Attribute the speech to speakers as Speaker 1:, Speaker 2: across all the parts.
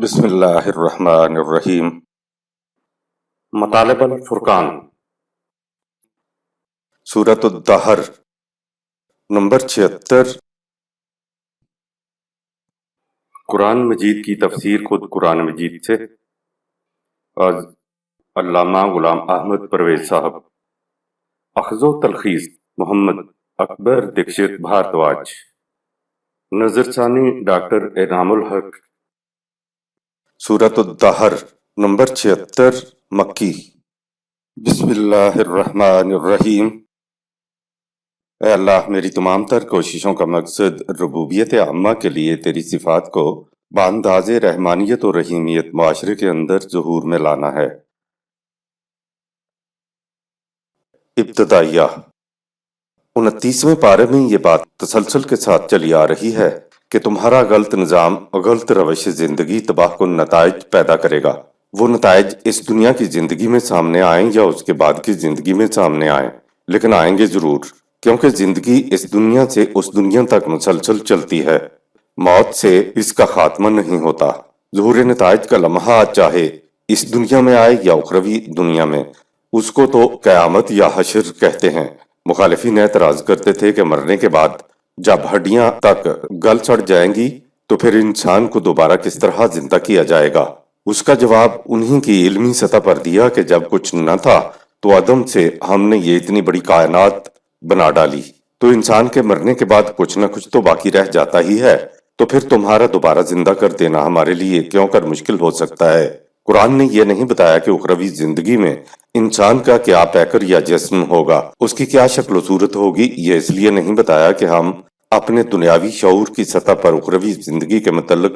Speaker 1: بسم اللہ الرحمن الرحیم۔ مطالب الفرقان، سورۃ الدہر، نمبر 76۔ قرآن مجید کی تفسیر خود قرآن مجید سے، از علامہ غلام احمد پرویز صاحب، اخذ و تلخیص محمد اکبر دکشت بھارتواج، نظر ثانی ڈاکٹر انعام الحق۔ سورۃ الدہر، نمبر 76، مکی۔ بسم اللہ الرحمن الرحیم۔ اے اللہ، میری تمام تر کوششوں کا مقصد ربوبیت عامہ کے لیے تیری صفات کو بانداز رحمانیت و رحیمیت معاشرے کے اندر ظہور میں لانا ہے۔ ابتدائیہ 29ویں پارے میں یہ بات تسلسل کے ساتھ چلی آ رہی ہے کہ تمہارا غلط نظام، غلط روش زندگی تباہ کن نتائج پیدا کرے گا۔ وہ نتائج اس دنیا کی زندگی میں سامنے آئیں یا اس کے بعد کی زندگی میں سامنے آئیں، لیکن آئیں گے ضرور، کیونکہ زندگی اس دنیا سے اس دنیا تک مسلسل چلتی ہے۔ موت سے اس کا خاتمہ نہیں ہوتا۔ ظہور نتائج کا لمحہ چاہے اس دنیا میں آئے یا اخروی دنیا میں، اس کو تو قیامت یا حشر کہتے ہیں۔ مخالفین اعتراض کرتے تھے کہ مرنے کے بعد جب ہڈیاں تک گل سڑ جائیں گی تو پھر انسان کو دوبارہ کس طرح زندہ کیا جائے گا؟ اس کا جواب انہی کی علمی سطح پر دیا کہ جب کچھ نہ تھا تو عدم سے ہم نے یہ اتنی بڑی کائنات بنا ڈالی، تو انسان کے مرنے کے بعد کچھ نہ کچھ تو باقی رہ جاتا ہی ہے، تو پھر تمہارا دوبارہ زندہ کر دینا ہمارے لیے کیوں کر مشکل ہو سکتا ہے؟ قرآن نے یہ نہیں بتایا کہ اخروی زندگی میں انسان کا کیا پیکر یا جسم ہوگا، اس کی کیا شکل و صورت ہوگی۔ یہ اس لیے نہیں بتایا کہ ہم اپنے دنیاوی شعور کی سطح پر اخروی زندگی کے متعلق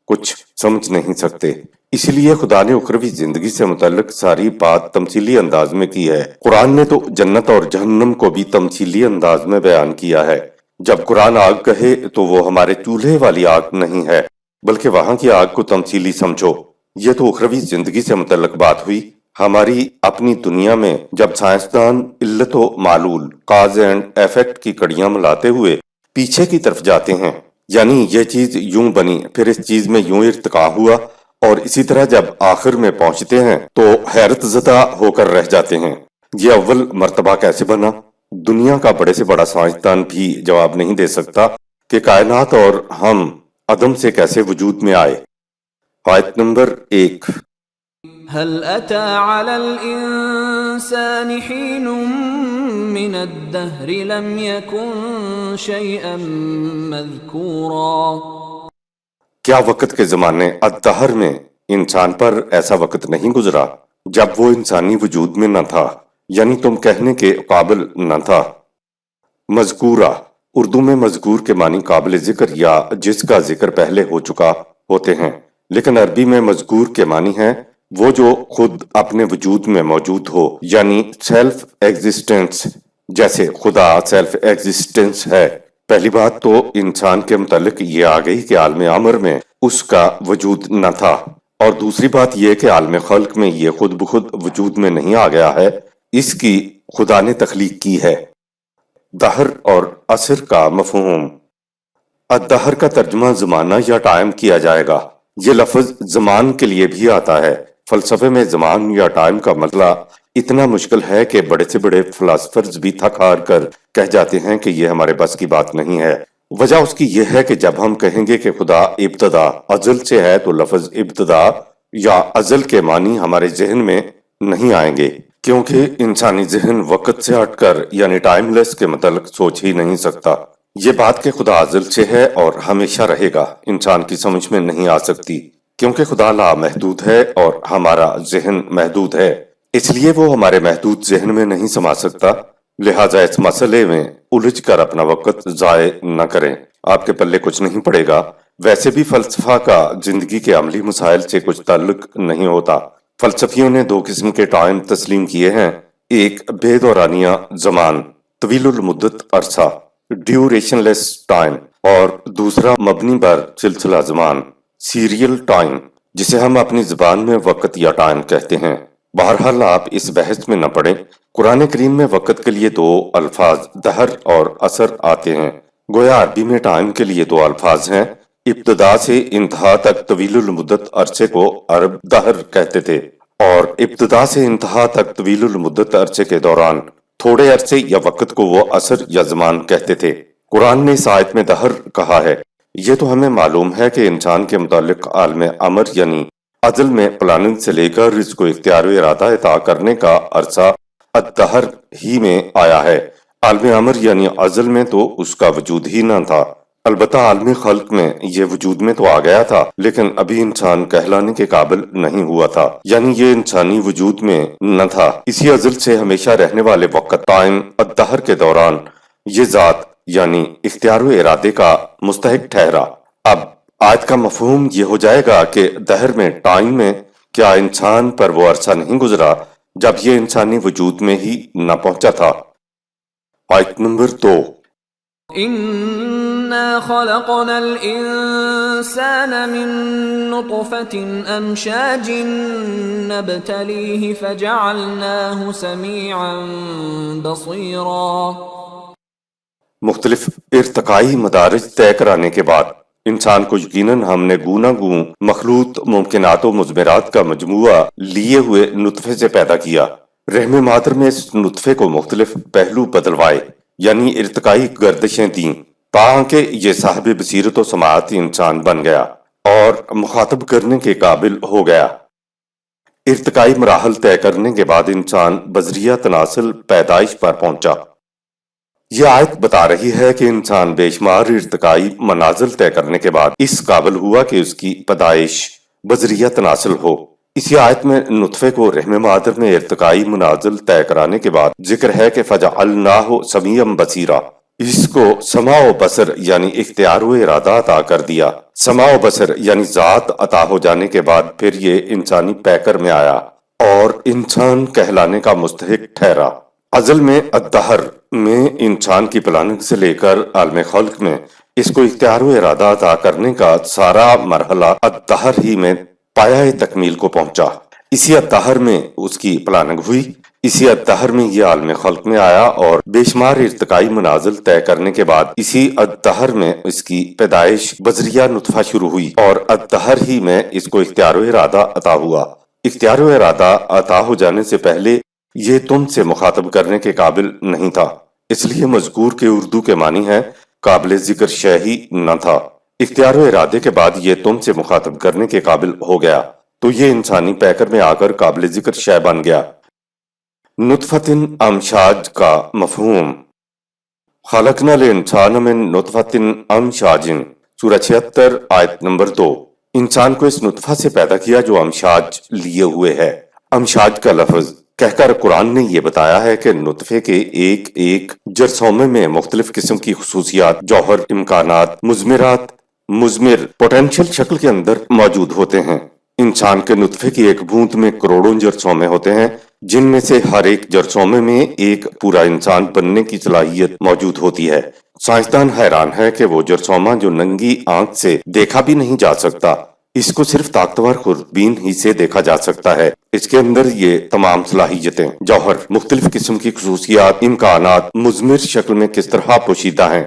Speaker 1: کچھ سمجھ نہیں سکتے۔ اسی لیے خدا نے اخروی زندگی سے متعلق ساری بات تمثیلی انداز میں کی ہے۔ قرآن نے تو جنت اور جہنم کو بھی تمثیلی انداز میں بیان کیا ہے۔ جب قرآن آگ کہے تو وہ ہمارے چولہے والی آگ نہیں ہے، بلکہ وہاں کی آگ کو تمثیلی سمجھو۔ یہ تو اخروی زندگی سے متعلق بات ہوئی۔ ہماری اپنی دنیا میں جب سائنسدان علت و معلول، کاز اینڈ ایفیکٹ کی کڑیاں ملاتے ہوئے پیچھے کی طرف جاتے ہیں، یعنی یہ چیز یوں بنی، پھر اس چیز میں یوں ارتقا ہوا، اور اسی طرح جب آخر میں پہنچتے ہیں تو حیرت زدہ ہو کر رہ جاتے ہیں، یہ اول مرتبہ کیسے بنا؟ دنیا کا بڑے سے بڑا سائنسدان بھی جواب نہیں دے سکتا کہ کائنات اور ہم عدم سے کیسے وجود میں آئے۔ آیت نمبر 1۔
Speaker 2: هل أتى على الإنسان حين من الدهر لم يكن شيئا مذكورا؟
Speaker 1: کیا وقت کے زمانے الدہر میں انسان پر ایسا وقت نہیں گزرا جب وہ انسانی وجود میں نہ تھا، یعنی تم کہنے کے قابل نہ تھا۔ مذکورہ، اردو میں مذکور کے معنی قابل ذکر یا جس کا ذکر پہلے ہو چکا ہوتے ہیں، لیکن عربی میں مذکور کے معنی ہے وہ جو خود اپنے وجود میں موجود ہو، یعنی سیلف ایگزسٹنس، جیسے خدا سیلف ایگزسٹنس ہے۔ پہلی بات تو انسان کے متعلق یہ آ گئی کہ عالم امر میں اس کا وجود نہ تھا، اور دوسری بات یہ کہ عالم خلق میں یہ خود بخود وجود میں نہیں آ گیا ہے، اس کی خدا نے تخلیق کی ہے۔ دہر اور عصر کا مفہوم۔ الدہر کا ترجمہ زمانہ یا ٹائم کیا جائے گا۔ یہ لفظ زمان کے لیے بھی آتا ہے۔ فلسفے میں زمان یا ٹائم کا مسئلہ اتنا مشکل ہے کہ بڑے سے بڑے فلاسفرز بھی تھک ہار کر کہہ جاتے ہیں کہ یہ ہمارے بس کی بات نہیں ہے۔ وجہ اس کی یہ ہے کہ جب ہم کہیں گے کہ خدا ابتدا ازل سے ہے تو لفظ ابتدا یا ازل کے معنی ہمارے ذہن میں نہیں آئیں گے، کیونکہ انسانی ذہن وقت سے ہٹ کر یعنی ٹائم لیس کے متعلق سوچ ہی نہیں سکتا۔ یہ بات کہ خدا ازل سے ہے اور ہمیشہ رہے گا انسان کی سمجھ میں نہیں آ سکتی، کیونکہ خدا لامحدود ہے اور ہمارا ذہن محدود ہے، اس لیے وہ ہمارے محدود ذہن میں نہیں سما سکتا۔ لہٰذا اس مسئلے میں الجھ کر اپنا وقت ضائع نہ کریں، آپ کے پلے کچھ نہیں پڑے گا۔ ویسے بھی فلسفہ کا زندگی کے عملی مسائل سے کچھ تعلق نہیں ہوتا۔ فلسفیوں نے دو قسم کے ٹائم تسلیم کیے ہیں، ایک بے دورانیہ زمان، طویل المدت عرصہ، ڈیوریشن لیس ٹائم، اور دوسرا مبنی بر سلسلہ زمان، سیریل ٹائم، جسے ہم اپنی زبان میں وقت یا ٹائم کہتے ہیں۔ بہرحال آپ اس بحث میں نہ پڑیں۔ قرآن کریم میں وقت کے لیے دو الفاظ دہر اور عصر آتے ہیں، گویا عربی میں ٹائم کے لیے دو الفاظ ہیں، ابتدا سے انتہا تک طویل المدت عرصے کو عرب دہر کہتے تھے، اور ابتدا سے انتہا تک طویل المدت عرصے کے دوران تھوڑے عرصے یا وقت کو وہ عصر یا زمان کہتے تھے۔ قرآن نے اس آیت میں دہر کہا ہے۔ یہ تو ہمیں معلوم ہے کہ انسان کے متعلق عالم امر یعنی ازل میں پلاننگ سے لے کر اس کو اختیار و ارادہ عطا کرنے کا عرصہ الدہر ہی میں آیا ہے۔ عالم امر یعنی ازل میں تو اس کا وجود ہی نہ تھا، البتہ عالم خلق میں یہ وجود میں تو آ گیا تھا، لیکن ابھی انسان کہلانے کے قابل نہیں ہوا تھا، یعنی یہ انسانی وجود میں نہ تھا۔ اسی ازل سے ہمیشہ رہنے والے وقت ٹائم الدہر کے دوران یہ ذات یعنی اختیار و ارادے کا مستحق ٹھہرا۔ اب آیت کا مفہوم یہ ہو جائے گا کہ دہر میں ٹائم میں کیا انسان پر وہ عرصہ نہیں گزرا جب یہ انسانی وجود میں ہی نہ پہنچا تھا۔ آیت نمبر 2۔
Speaker 2: إنا خلقنا الإنسان من نطفة أمشاج نبتليه فجعلناه سميعا بصيرا۔
Speaker 1: مختلف ارتقائی مدارج طے کرانے کے بعد انسان کو یقیناً ہم نے گونا گون مخلوط ممکنات و مضمرات کا مجموعہ لیے ہوئے نطفے سے پیدا کیا۔ رحم مادر میں اس نطفے کو مختلف پہلو بدلوائے، یعنی ارتقائی گردشیں دیں، تاکہ یہ صاحب بصیرت و سماعتی انسان بن گیا اور مخاطب کرنے کے قابل ہو گیا۔ ارتقائی مراحل طے کرنے کے بعد انسان بذریعہ تناسل پیدائش پر پہنچا۔ یہ آیت بتا رہی ہے کہ انسان بے شمار ارتقائی منازل طے کرنے کے بعد اس قابل ہوا کہ اس کی پیدائش بذریعہ تناسل ہو۔ اسی آیت میں نطفے کو رحم مادر میں ارتقائی منازل طے کرانے کے بعد ذکر ہے کہ فَجَعَلْنَاهُ سَمِيعًا بَصِيرًا، اس کو سماع و بصر یعنی اختیار و ارادہ عطا کر دیا۔ سماع و بصر یعنی ذات عطا ہو جانے کے بعد پھر یہ انسانی پیکر میں آیا اور انسان کہلانے کا مستحق ٹھہرا۔ ازل میں الدہر میں انسان کی پلاننگ سے لے کر عالم خلق میں اس کو اختیار و ارادہ عطا کرنے کا سارا مرحلہ الدہر ہی میں پایہ تکمیل کو پہنچا۔ اسی الدہر میں اس کی پلاننگ ہوئی، اسی الدہر میں یہ عالم خلق میں آیا اور بے شمار ارتقائی منازل طے کرنے کے بعد اسی الدہر میں اس کی پیدائش بذریعہ نطفہ شروع ہوئی اور الدہر ہی میں اس کو اختیار و ارادہ عطا ہوا۔ اختیار و ارادہ عطا ہو جانے سے پہلے یہ تم سے مخاطب کرنے کے قابل نہیں تھا، اس لیے مذکور کے اردو کے معنی ہے قابل ذکر شے ہی نہ تھا۔ اختیار و ارادے کے بعد یہ تم سے مخاطب کرنے کے قابل ہو گیا تو یہ انسانی پیکر میں آ کر قابل ذکر شے بن گیا۔ نطفۃ امشاج کا مفہوم۔ خلقنا الانسان من نطفۃ امشاج، سورہ 76 آیت نمبر 2۔ انسان کو اس نطفہ سے پیدا کیا جو امشاج لیے ہوئے ہے۔ امشاج کا لفظ کہہ کر قرآن نے یہ بتایا ہے کہ نطفے کے ایک ایک جرثومے میں مختلف قسم کی خصوصیات، جوہر، امکانات، مضمرات، مضمر، پوٹینشل شکل کے اندر موجود ہوتے ہیں۔ انسان کے نطفے کی ایک بوند میں کروڑوں جرثومے ہوتے ہیں، جن میں سے ہر ایک جرثومے میں ایک پورا انسان بننے کی صلاحیت موجود ہوتی ہے۔ سائنسدان حیران ہے کہ وہ جرثومہ جو ننگی آنکھ سے دیکھا بھی نہیں جا سکتا، اس کو صرف طاقتور خوردبین ہی سے دیکھا جا سکتا ہے۔ اس کے اندر یہ تمام صلاحیتیں، جوہر، مختلف قسم کی خصوصیات، امکانات مضمر شکل میں کس طرح پوشیدہ ہیں،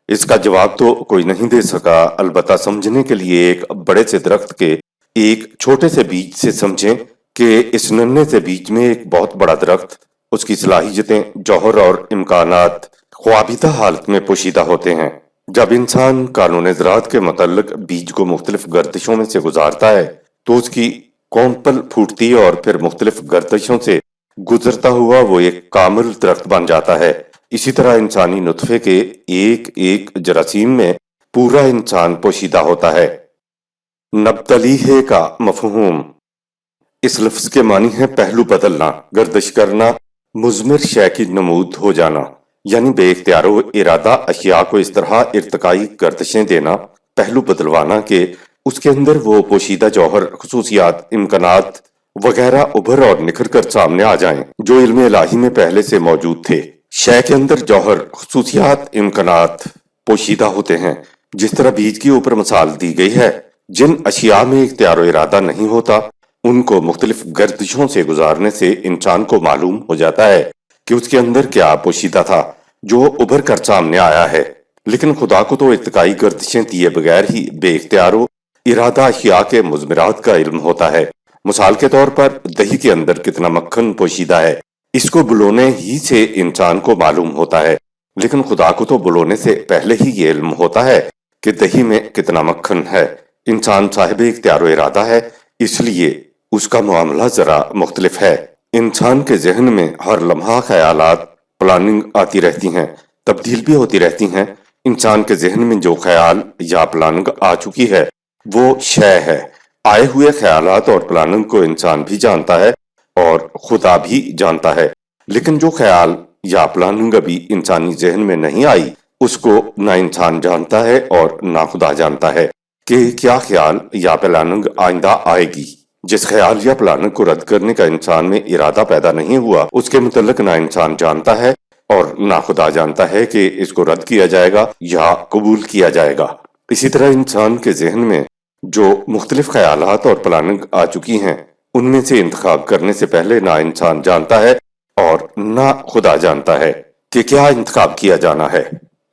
Speaker 1: اس کا جواب تو کوئی نہیں دے سکا، البتہ سمجھنے کے لیے ایک بڑے سے درخت کے ایک چھوٹے سے بیج سے سمجھیں کہ اس ننھے سے بیج میں ایک بہت بڑا درخت، اس کی صلاحیتیں، جوہر اور امکانات خوابیدہ حالت میں پوشیدہ ہوتے ہیں۔ جب انسان قانون زراعت کے متعلق بیج کو مختلف گردشوں میں سے گزارتا ہے تو اس کی کونپل پھوٹتی اور پھر مختلف گردشوں سے گزرتا ہوا وہ ایک کامل درخت بن جاتا ہے۔ اسی طرح انسانی نطفے کے ایک ایک جراثیم میں پورا انسان پوشیدہ ہوتا ہے۔ نبتلیہ کا مفہوم۔ اس لفظ کے معنی ہے پہلو بدلنا، گردش کرنا، مضمر شے کی نمود ہو جانا، یعنی بے اختیار و ارادہ اشیاء کو اس طرح ارتقائی گردشیں دینا، پہلو بدلوانا کہ اس کے اندر وہ پوشیدہ جوہر، خصوصیات، امکانات وغیرہ ابھر اور نکھر کر سامنے آ جائیں جو علم الہی میں پہلے سے موجود تھے۔ شے کے اندر جوہر، خصوصیات، امکانات پوشیدہ ہوتے ہیں، جس طرح بیج کے اوپر مثال دی گئی ہے۔ جن اشیاء میں اختیار و ارادہ نہیں ہوتا ان کو مختلف گردشوں سے گزارنے سے انسان کو معلوم ہو جاتا ہے کہ اس کے اندر کیا پوشیدہ تھا جو ابھر کر سامنے آیا ہے۔ لیکن خدا کو تو ارتقائی گردشیں دیے بغیر ہی بے اختیار و ارادہ اشیاء کے مضمرات کا علم ہوتا ہے۔ مثال کے طور پر دہی کے اندر کتنا مکھن پوشیدہ ہے، اس کو بلونے ہی سے انسان کو معلوم ہوتا ہے، لیکن خدا کو تو بلونے سے پہلے ہی یہ علم ہوتا ہے کہ دہی میں کتنا مکھن ہے۔ انسان صاحب اختیار و ارادہ ہے، اس لیے اس کا معاملہ ذرا مختلف ہے۔ انسان کے ذہن میں ہر لمحہ خیالات، پلاننگ آتی رہتی ہیں، تبدیل بھی ہوتی رہتی ہیں۔ انسان کے ذہن میں جو خیال یا پلاننگ آ چکی ہے وہ شے ہے۔ آئے ہوئے خیالات اور پلاننگ کو انسان بھی جانتا ہے اور خدا بھی جانتا ہے، لیکن جو خیال یا پلاننگ ابھی انسانی ذہن میں نہیں آئی اس کو نہ انسان جانتا ہے اور نہ خدا جانتا ہے کہ کیا خیال یا پلاننگ آئندہ آئے گی۔ جس خیال یا پلاننگ کو رد کرنے کا انسان میں ارادہ پیدا نہیں ہوا اس کے متعلق نہ انسان جانتا ہے اور نہ خدا جانتا ہے کہ اس کو رد کیا جائے گا یا قبول کیا جائے گا۔ اسی طرح انسان کے ذہن میں جو مختلف خیالات اور پلاننگ آ چکی ہیں ان میں سے انتخاب کرنے سے پہلے نہ انسان جانتا ہے اور نہ خدا جانتا ہے کہ کیا انتخاب کیا جانا ہے۔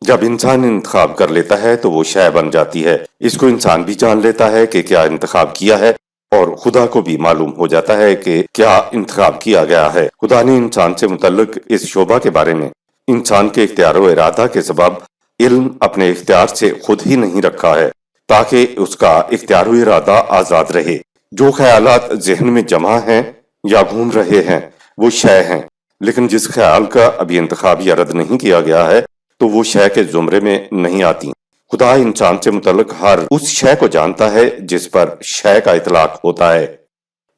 Speaker 1: جب انسان انتخاب کر لیتا ہے تو وہ شے بن جاتی ہے۔ اس کو انسان بھی جان لیتا ہے کہ کیا انتخاب کیا ہے اور خدا کو بھی معلوم ہو جاتا ہے کہ کیا انتخاب کیا گیا ہے۔ خدا نے انسان سے متعلق اس شعبہ کے بارے میں انسان کے اختیار و ارادہ کے سبب علم اپنے اختیار سے خود ہی نہیں رکھا ہے تاکہ اس کا اختیار و ارادہ آزاد رہے۔ جو خیالات ذہن میں جمع ہیں یا گھوم رہے ہیں وہ شے ہیں، لیکن جس خیال کا ابھی انتخاب یا رد نہیں کیا گیا ہے تو وہ شے کے زمرے میں نہیں آتی۔ خدا انسان سے متعلق ہر اس شے کو جانتا ہے جس پر شے کا اطلاق ہوتا ہے۔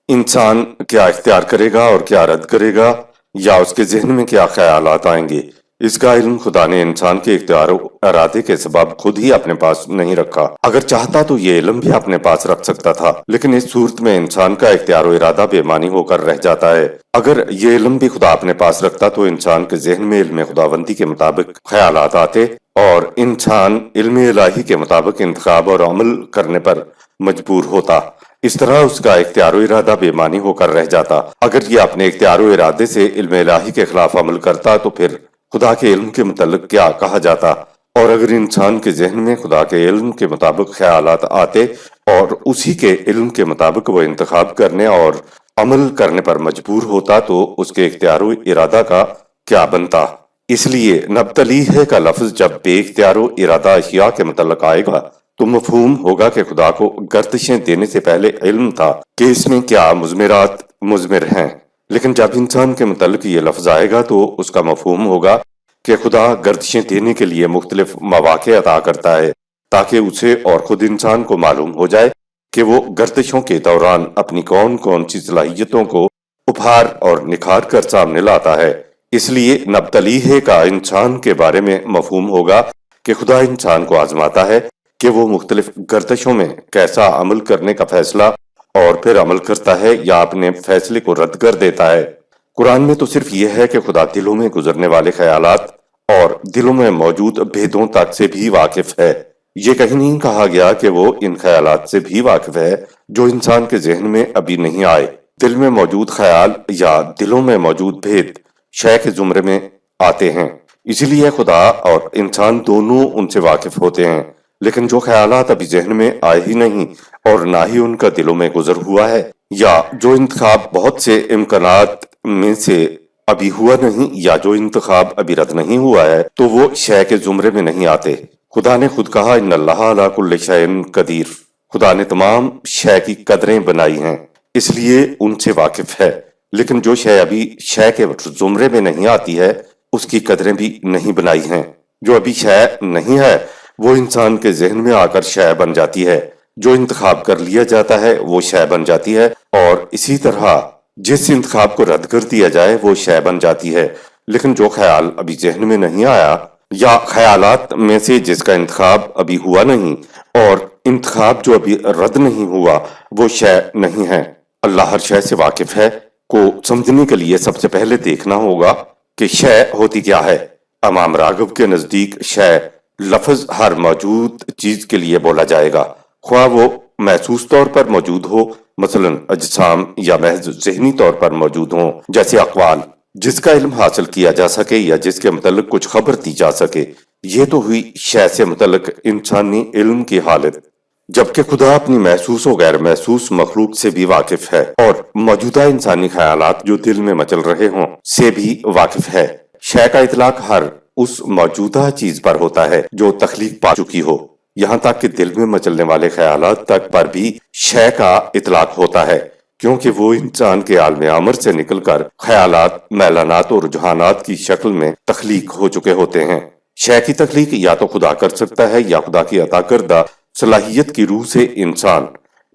Speaker 1: انسان کیا اختیار کرے گا اور کیا رد کرے گا یا اس کے ذہن میں کیا خیالات آئیں گے، اس کا علم خدا نے انسان کے اختیار و ارادے کے سبب خود ہی اپنے پاس نہیں رکھا۔ اگر چاہتا تو یہ علم بھی اپنے پاس رکھ سکتا تھا، لیکن اس صورت میں انسان کا اختیار و ارادہ بے معنی ہو کر رہ جاتا ہے۔ اگر یہ علم بھی خدا اپنے پاس رکھتا تو انسان کے ذہن میں علم خداوندی کے مطابق خیالات آتے اور انسان علم الہی کے مطابق انتخاب اور عمل کرنے پر مجبور ہوتا۔ اس طرح اس کا اختیار و ارادہ بے معنی ہو کر رہ جاتا۔ اگر یہ اپنے اختیار و ارادے سے علم الہی کے خلاف عمل کرتا تو پھر خدا کے علم کے متعلق کیا کہا جاتا؟ اور اگر انسان کے ذہن میں خدا کے علم کے مطابق خیالات آتے اور اسی کے علم کے مطابق وہ انتخاب کرنے اور عمل کرنے پر مجبور ہوتا تو اس کے اختیار و ارادہ کا کیا بنتا؟ اس لیے نبتلیہ کا لفظ جب بے اختیار و ارادہ اشیاء کے متعلق آئے گا تو مفہوم ہوگا کہ خدا کو گردشیں دینے سے پہلے علم تھا کہ اس میں کیا مضمرات مضمر ہیں، لیکن جب انسان کے متعلق یہ لفظ آئے گا تو اس کا مفہوم ہوگا کہ خدا گردشیں دینے کے لیے مختلف مواقع عطا کرتا ہے تاکہ اسے اور خود انسان کو معلوم ہو جائے کہ وہ گردشوں کے دوران اپنی کون کون سی صلاحیتوں کو ابھار اور نکھار کر سامنے لاتا ہے۔ اس لیے نبتلیہ کا انسان کے بارے میں مفہوم ہوگا کہ خدا انسان کو آزماتا ہے کہ وہ مختلف گردشوں میں کیسا عمل کرنے کا فیصلہ اور پھر عمل کرتا ہے یا اپنے فیصلے کو رد کر دیتا ہے۔ قرآن میں تو صرف یہ ہے کہ خدا دلوں میں گزرنے والے خیالات اور دلوں میں موجود بھیدوں تک سے بھی واقف ہے۔ یہ کہیں نہیں کہا گیا کہ وہ ان خیالات سے بھی واقف ہے جو انسان کے ذہن میں ابھی نہیں آئے۔ دل میں موجود خیال یا دلوں میں موجود بھید شے کے زمرے میں آتے ہیں، اسی لیے خدا اور انسان دونوں ان سے واقف ہوتے ہیں، لیکن جو خیالات ابھی ذہن میں آئے ہی نہیں اور نہ ہی ان کا دلوں میں گزر ہوا ہے، یا جو انتخاب بہت سے امکانات میں سے ابھی ہوا نہیں یا جو انتخاب ابھی رد نہیں ہوا ہے، تو وہ شے کے زمرے میں نہیں آتے۔ خدا نے خود کہا ان اللہ علی کل شیء قدیر، خدا نے تمام شے کی قدریں بنائی ہیں اس لیے ان سے واقف ہے، لیکن جو شے ابھی شے کے زمرے میں نہیں آتی ہے اس کی قدریں بھی نہیں بنائی ہیں۔ جو ابھی شے نہیں ہے وہ انسان کے ذہن میں آ کر شے بن جاتی ہے، جو انتخاب کر لیا جاتا ہے وہ شے بن جاتی ہے، اور اسی طرح جس انتخاب کو رد کر دیا جائے وہ شے بن جاتی ہے۔ لیکن جو خیال ابھی ذہن میں نہیں آیا یا خیالات میں سے جس کا انتخاب ابھی ہوا نہیں اور انتخاب جو ابھی رد نہیں ہوا وہ شے نہیں ہے۔ اللہ ہر شے سے واقف ہے کو سمجھنے کے لیے سب سے پہلے دیکھنا ہوگا کہ شے ہوتی کیا ہے۔ امام راغب کے نزدیک شے لفظ ہر موجود چیز کے لیے بولا جائے گا، خواہ وہ محسوس طور پر موجود ہو، مثلا اجسام، یا محض ذہنی طور پر موجود ہوں جیسے اقوال، جس کا علم حاصل کیا جا سکے یا جس کے متعلق کچھ خبر دی جا سکے، یہ تو ہوئی شے سے متعلق انسانی علم کی حالت، جبکہ خدا اپنی محسوس و غیر محسوس مخلوق سے بھی واقف ہے اور موجودہ انسانی خیالات جو دل میں مچل رہے ہوں سے بھی واقف ہے۔ شے کا اطلاق ہر اس موجودہ چیز پر ہوتا ہے جو تخلیق پا چکی ہو، یہاں تک کہ دل میں مچلنے والے خیالات تک پر بھی شے کا اطلاق ہوتا ہے، کیونکہ وہ انسان کے عالم امر سے نکل کر خیالات، میلانات اور رجحانات کی شکل میں تخلیق ہو چکے ہوتے ہیں۔ شے کی تخلیق یا تو خدا کر سکتا ہے یا خدا کی عطا کردہ صلاحیت کی روح سے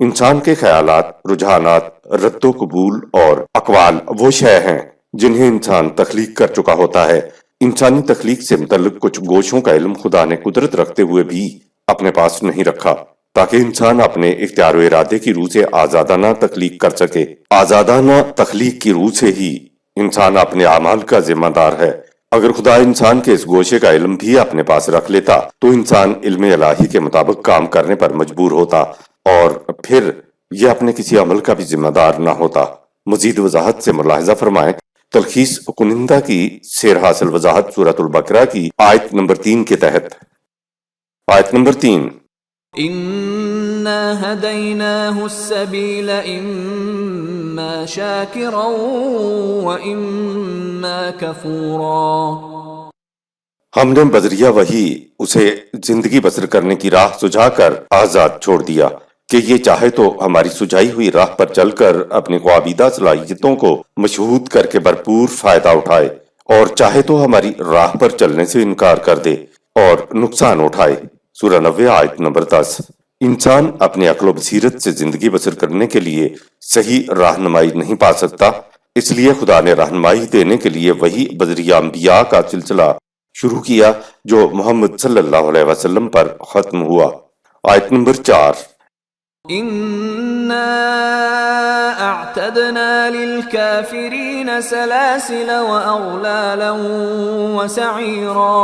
Speaker 1: انسان کے خیالات، رجحانات، رد و قبول اور اقوال وہ شے ہیں جنہیں انسان تخلیق کر چکا ہوتا ہے۔ انسانی تخلیق سے متعلق کچھ گوشوں کا علم خدا نے قدرت رکھتے ہوئے بھی اپنے پاس نہیں رکھا، تاکہ انسان اپنے اختیار و ارادے کی روح سے آزادانہ تخلیق کر سکے۔ آزادانہ تخلیق کی روح سے ہی انسان اپنے اعمال کا ذمہ دار ہے۔ اگر خدا انسان کے اس گوشے کا علم بھی اپنے پاس رکھ لیتا تو انسان علم الہی کے مطابق کام کرنے پر مجبور ہوتا اور پھر یہ اپنے کسی عمل کا بھی ذمہ دار نہ ہوتا۔ مزید وضاحت سے ملاحظہ فرمائیں تلخیص کنندہ کی سیر حاصل وضاحت سورۃ البقرہ کی آیت نمبر 3 کے تحت۔ آیت نمبر 3،
Speaker 2: إنا هديناه السبيل إما شاكرا وإما كفورا۔
Speaker 1: ہم نے بذریعہ وحی اسے زندگی بسر کرنے کی راہ سجھا کر آزاد چھوڑ دیا کہ یہ چاہے تو ہماری سجھائی ہوئی راہ پر چل کر اپنی خوابیدہ صلاحیتوں کو مشہود کر کے بھرپور فائدہ اٹھائے، اور چاہے تو ہماری راہ پر چلنے سے انکار کر دے اور نقصان اٹھائے۔ سورہ 90 آیت نمبر 10۔ انسان اپنی عقل و بصیرت سے زندگی بسر کرنے کے لیے صحیح رہنمائی نہیں پا سکتا، اس لیے خدا نے رہنمائی دینے کے لیے وہی بذریعہ انبیاء کا سلسلہ شروع کیا جو محمد صلی اللہ علیہ وسلم پر ختم ہوا۔ آیت نمبر 4،
Speaker 2: إنا أعتدنا للكافرين سلاسل وأغلالا وسعيرا۔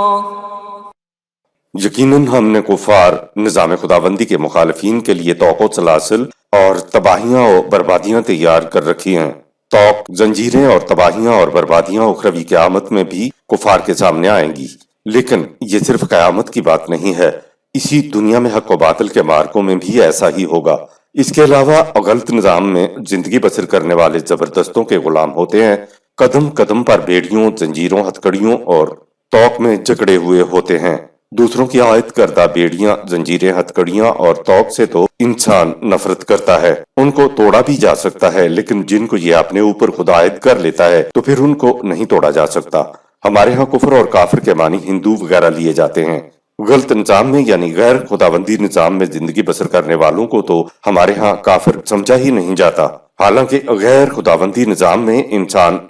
Speaker 1: یقیناً ہم نے کفار نظام خداوندی کے مخالفین کے لیے طوق و سلاسل اور تباہیاں اور بربادیاں تیار کر رکھی ہیں۔ طوق، زنجیریں اور تباہیاں اور بربادیاں اخروی قیامت میں بھی کفار کے سامنے آئیں گی، لیکن یہ صرف قیامت کی بات نہیں ہے، اسی دنیا میں حق و باطل کے مارکوں میں بھی ایسا ہی ہوگا۔ اس کے علاوہ غلط نظام میں زندگی بسر کرنے والے زبردستوں کے غلام ہوتے ہیں، قدم قدم پر بیڑیوں، زنجیروں، ہتھکڑیوں اور طوق میں جکڑے ہوئے ہوتے ہیں۔ دوسروں کی عائد کردہ بیڑیاں، زنجیریں، ہتھکڑیاں اور طوق سے تو انسان نفرت کرتا ہے، ان کو توڑا بھی جا سکتا ہے، لیکن جن کو یہ اپنے اوپر خود عائد کر لیتا ہے تو پھر ان کو نہیں توڑا جا سکتا۔ ہمارے ہاں کفر اور کافر کے معنی ہندو وغیرہ لیے جاتے ہیں۔ غلط نظام میں یعنی غیر خداوندی نظام میں زندگی بسر کرنے والوں کو تو ہمارے ہاں کافر سمجھا ہی نہیں جاتا، حالانکہ غیر خداوندی نظام میں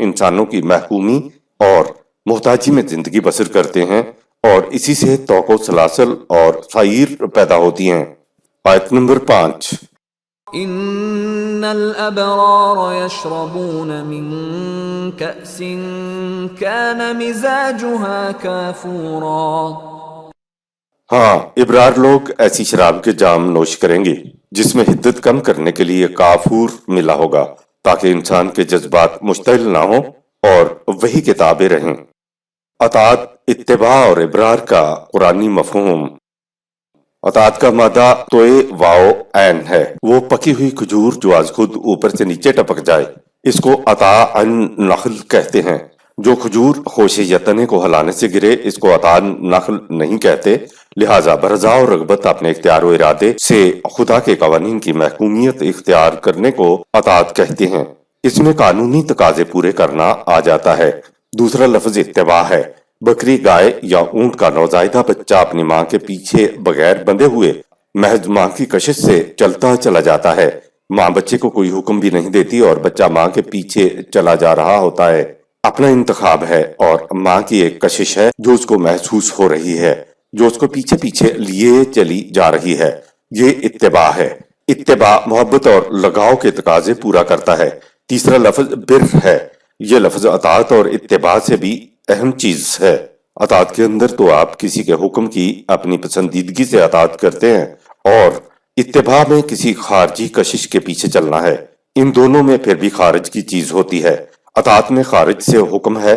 Speaker 1: انسانوں کی محکومی اور محتاجی میں زندگی بسر کرتے ہیں، اور اسی سے طوق و سلاسل اور سعیر پیدا ہوتی ہیں۔ آیت نمبر 5،
Speaker 2: إن الأبرار يشربون من كأس كان مزاجها كافورا۔
Speaker 1: ہاں، ابرار لوگ ایسی شراب کے جام نوش کریں گے جس میں حدت کم کرنے کے لیے کافور ملا ہوگا، تاکہ انسان کے جذبات مشتعل نہ ہوں اور وہی کتابیں رہیں۔ اطاعت، اتباع اور ابرار کا قرآنی مفہوم۔ اطاعت کا مادہ توئے واو عین ہے، وہ پکی ہوئی کھجور جو از خود اوپر سے نیچے ٹپک جائے، اس کو اطاع النخل کہتے ہیں۔ جو کھجور خوشے یا تنے کو ہلانے سے گرے اس کو اطاع النخل نہیں کہتے، لہٰذا برضا اور رغبت اپنے اختیار و ارادے سے خدا کے قوانین کی محکومیت اختیار کرنے کو اطاعت کہتے ہیں۔ اس میں قانونی تقاضے پورے کرنا آ جاتا ہے۔ دوسرا لفظ اتباع ہے۔ بکری، گائے یا اونٹ کا نوزائیدہ بچہ اپنی ماں کے پیچھے بغیر بندھے ہوئے محض ماں کی کشش سے چلتا چلا جاتا ہے۔ ماں بچے کو کوئی حکم بھی نہیں دیتی اور بچہ ماں کے پیچھے چلا جا رہا ہوتا ہے۔ اپنا انتخاب ہے اور ماں کی ایک کشش ہے جو اس کو محسوس ہو رہی ہے، جو اس کو پیچھے پیچھے لیے چلی جا رہی ہے۔ یہ اتباع ہے۔ اتباع محبت اور لگاؤ کے تقاضے پورا کرتا ہے۔ تیسرا لفظ بر ہے۔ یہ لفظ اطاعت اور اتباع سے بھی اہم چیز ہے۔ اطاعت کے اندر تو آپ کسی کے حکم کی اپنی پسندیدگی سے اطاعت کرتے ہیں، اور اتباع میں کسی خارجی کشش کے پیچھے چلنا ہے۔ ان دونوں میں پھر بھی خارج کی چیز ہوتی ہے۔ اطاعت میں خارج سے حکم ہے،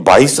Speaker 1: 22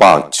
Speaker 1: 5।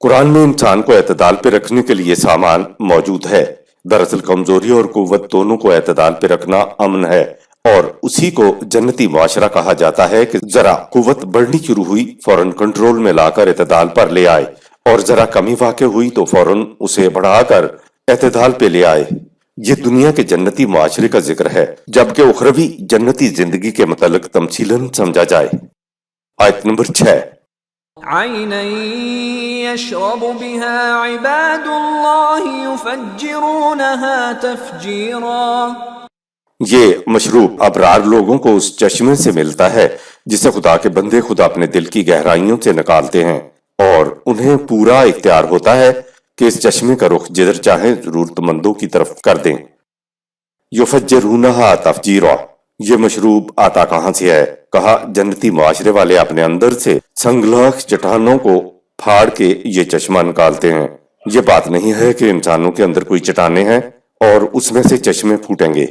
Speaker 1: قرآن میں انسان کو اعتدال پہ رکھنے کے لیے سامان موجود ہے۔ دراصل کمزوری اور قوت دونوں کو اعتدال پہ رکھنا امن ہے، اور اسی کو جنتی معاشرہ کہا جاتا ہے کہ ذرا قوت بڑھنی شروع ہوئی فوراً کنٹرول میں لا کر اعتدال پر لے آئے، اور ذرا کمی واقع ہوئی تو فوراً اسے بڑھا کر اعتدال پہ لے آئے۔ یہ دنیا کے جنتی معاشرے کا ذکر ہے، جبکہ اخروی جنتی زندگی کے متعلق تمثیلاً سمجھا جائے۔ آیت نمبر 6۔
Speaker 2: عینا یشرب بها عباد اللہ یفجرونها تفجیرا۔
Speaker 1: یہ مشروب ابرار لوگوں کو اس چشمے سے ملتا ہے جسے خدا کے بندے خدا اپنے دل کی گہرائیوں سے نکالتے ہیں، اور انہیں پورا اختیار ہوتا ہے کہ اس چشمے کا رخ جدھر چاہیں ضرورت مندوں کی طرف کر دیں۔ یفجرونہا تفجیرا، یہ مشروب آتا کہاں سے ہے؟ کہا جنتی معاشرے والے اپنے اندر سے سنگلاخ چٹانوں کو پھاڑ کے یہ چشمہ نکالتے ہیں۔ یہ بات نہیں ہے کہ انسانوں کے اندر کوئی چٹانیں ہیں اور اس میں سے چشمے پھوٹیں گے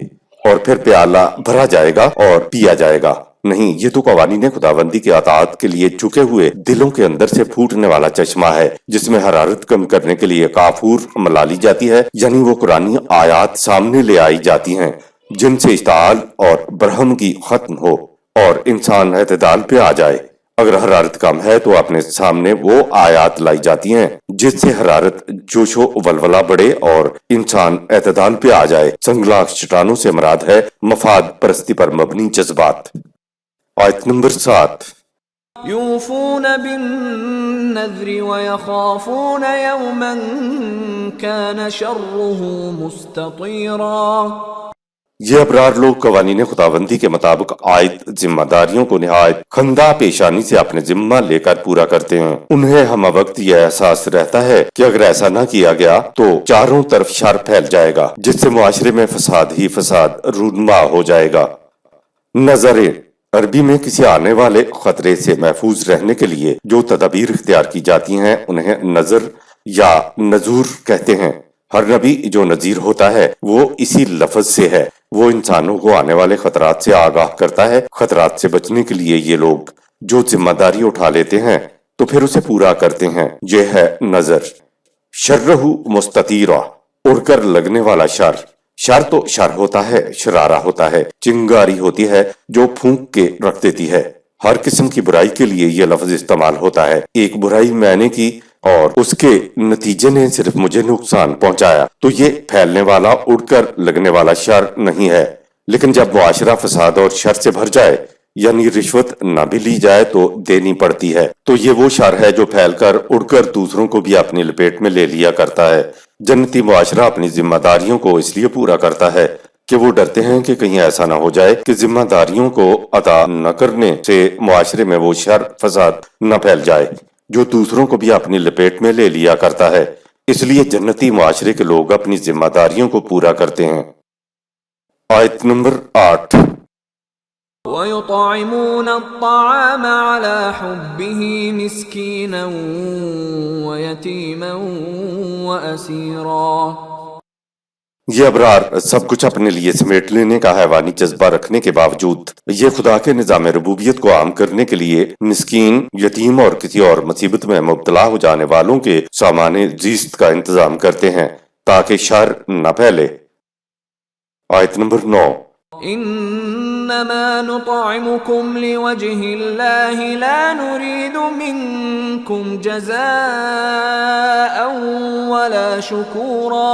Speaker 1: اور پھر پیالہ بھرا جائے گا اور پیا جائے گا۔ نہیں، یہ تو قوانین خداوندی کے اطاعت کے لیے جھکے ہوئے دلوں کے اندر سے پھوٹنے والا چشمہ ہے، جس میں حرارت کم کرنے کے لیے کافور ملا لی جاتی ہے، یعنی وہ قرآنی آیات سامنے لے آئی جاتی ہیں جن سے اشتعال اور برہم کی ختم ہو اور انسان اعتدال پہ آ جائے۔ اگر حرارت کم ہے تو اپنے سامنے وہ آیات لائی جاتی ہیں جس سے حرارت جوش و ولولہ بڑھے اور انسان اعتدال پہ آ جائے۔ سنگلاخ چٹانوں سے مراد ہے مفاد پرستی پر مبنی جذبات۔ آیت نمبر 7۔
Speaker 2: یوفون بالنذر ویخافون یوما کان شرہ مستطیرا۔
Speaker 1: یہ ابرار لوگ قوانین خداوندی کے مطابق عائد ذمہ داریوں کو نہایت خندہ پیشانی سے اپنے ذمہ لے کر پورا کرتے ہیں۔ انہیں ہم وقت یہ احساس رہتا ہے کہ اگر ایسا نہ کیا گیا تو چاروں طرف شر پھیل جائے گا، جس سے معاشرے میں فساد ہی فساد رونما ہو جائے گا۔ نظریں عربی میں کسی آنے والے خطرے سے محفوظ رہنے کے لیے جو تدابیر اختیار کی جاتی ہیں انہیں نظر یا نذور کہتے ہیں۔ ہر نبی جو نذیر ہوتا ہے وہ اسی لفظ سے ہے، وہ انسانوں کو آنے والے خطرات سے آگاہ کرتا ہے۔ خطرات سے بچنے کے لیے یہ لوگ جو ذمہ داری اٹھا لیتے ہیں تو پھر اسے پورا کرتے ہیں، یہ ہے نظر۔ شرہ مستطیرا، اڑ کر لگنے والا شر۔ شر تو شر ہوتا ہے، شرارہ ہوتا ہے، چنگاری ہوتی ہے جو پھونک کے رکھ دیتی ہے۔ ہر قسم کی برائی کے لیے یہ لفظ استعمال ہوتا ہے۔ ایک برائی میں نے کی اور اس کے نتیجے نے صرف مجھے نقصان پہنچایا تو یہ پھیلنے والا اڑ کر لگنے والا شر نہیں ہے، لیکن جب معاشرہ فساد اور شر سے بھر جائے، یعنی رشوت نہ بھی لی جائے تو دینی پڑتی ہے، تو یہ وہ شر ہے جو پھیل کر اڑ کر دوسروں کو بھی اپنی لپیٹ میں لے لیا کرتا ہے۔ جنتی معاشرہ اپنی ذمہ داریوں کو اس لیے پورا کرتا ہے کہ وہ ڈرتے ہیں کہ کہیں ایسا نہ ہو جائے کہ ذمہ داریوں کو ادا نہ کرنے سے معاشرے میں وہ شر فساد نہ پھیل جائے جو دوسروں کو بھی اپنی لپیٹ میں لے لیا کرتا ہے۔ اس لیے جنتی معاشرے کے لوگ اپنی ذمہ داریوں کو پورا کرتے ہیں۔ آیت نمبر 8۔
Speaker 2: وَيُطْعِمُونَ الطَّعَامَ عَلَى حُبِّهِ مِسْكِينًا وَيَتِيمًا وَأَسِيرًا۔
Speaker 1: یہ ابرار سب کچھ اپنے لیے سمیٹ لینے کا حیوانی جذبہ رکھنے کے باوجود یہ خدا کے نظام ربوبیت کو عام کرنے کے لیے مسکین، یتیم اور کسی اور مصیبت میں مبتلا ہو جانے والوں کے سامان زیست کا انتظام کرتے ہیں تاکہ شر نہ پھیلے۔ آیت نمبر 9۔
Speaker 2: انما نطعمكم لوجه الله لا نريد منكم جزاء ولا شكورا۔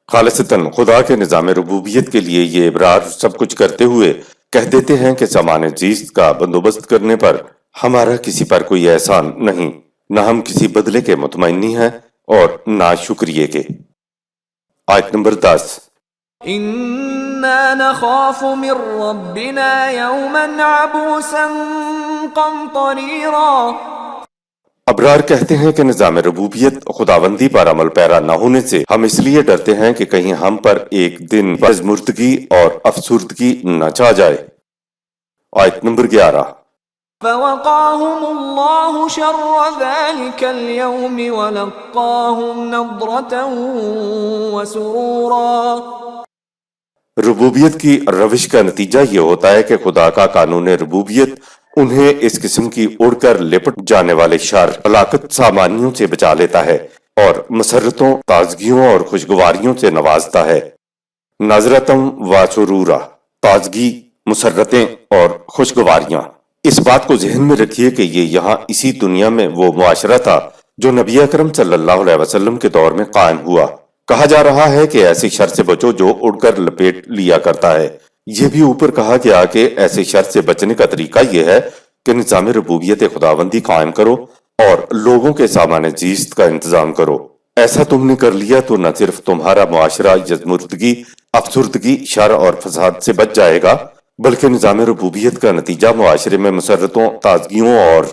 Speaker 1: خالصتاً خدا کے نظام ربوبیت کے لیے یہ ابرار سب کچھ کرتے ہوئے کہہ دیتے ہیں کہ سامان زیست کا بندوبست کرنے پر ہمارا کسی پر کوئی احسان نہیں، نہ ہم کسی بدلے کے مطمئنی ہیں اور نہ شکریے کے۔ آیت نمبر 10۔
Speaker 2: انا نخاف من ربنا یوما عبوسا قمطریرا۔
Speaker 1: ابرار کہتے ہیں کہ نظام ربوبیت خداوندی پر عمل پیرا نہ ہونے سے ہم اس لیے ڈرتے ہیں کہ کہیں ہم پر ایک دن پژمردگی اور افسردگی نہ چھا جائے۔ آیت نمبر 11۔
Speaker 2: فوقاهم الله شر ذلك اليوم ولقاهم نضرة وسرورا۔
Speaker 1: ربوبیت کی روش کا نتیجہ یہ ہوتا ہے کہ خدا کا قانون ربوبیت انہیں اس قسم کی اڑ کر لپٹ جانے والے شر ہلاکت سامانیوں سے بچا لیتا ہے اور مسرتوں، تازگیوں اور خوشگواریوں سے نوازتا ہے۔ نظرتم و سرورا، تازگی، مسرتیں اور خوشگواریاں۔ اس بات کو ذہن میں رکھیے کہ یہ یہاں اسی دنیا میں وہ معاشرہ تھا جو نبی اکرم صلی اللہ علیہ وسلم کے دور میں قائم ہوا۔ کہا جا رہا ہے کہ ایسے شر سے بچو جو اڑ کر لپیٹ لیا کرتا ہے۔ یہ بھی اوپر کہا گیا کہ ایسے شر سے بچنے کا طریقہ یہ ہے کہ نظام ربوبیت خداوندی قائم کرو اور لوگوں کے سامان زیست کا انتظام کرو۔ ایسا تم نے کر لیا تو نہ صرف تمہارا معاشرہ یزمردگی، افسردگی، شر اور فساد سے بچ جائے گا، بلکہ نظام ربوبیت کا نتیجہ معاشرے میں مسرتوں، تازگیوں اور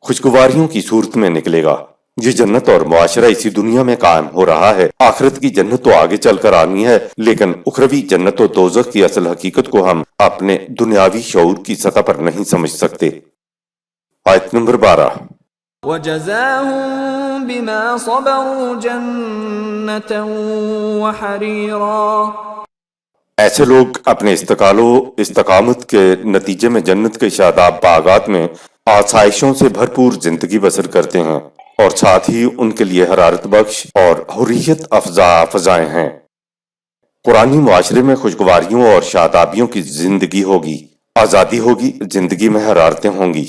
Speaker 1: خوشگواریوں کی صورت میں نکلے گا۔ یہ جنت اور معاشرہ اسی دنیا میں قائم ہو رہا ہے۔ آخرت کی جنت تو آگے چل کر آنی ہے، لیکن اخروی جنت و دوزخ کی اصل حقیقت کو ہم اپنے دنیاوی شعور کی سطح پر نہیں سمجھ سکتے۔ آیت نمبر 12۔
Speaker 2: وَجَزَاهُم بِمَا صَبَرُوا جَنَّةً وَحَرِيرًا۔
Speaker 1: ایسے لوگ اپنے استقال و استقامت کے نتیجے میں جنت کے شاداب باغات میں آسائشوں سے بھرپور زندگی بسر کرتے ہیں، اور ساتھ ہی ان کے لیے حرارت بخش اور حریت افزا فضائیں ہیں۔ قرآنی معاشرے میں خوشگواریوں اور شادابیوں کی زندگی ہوگی، آزادی ہوگی، زندگی میں حرارتیں ہوں گی۔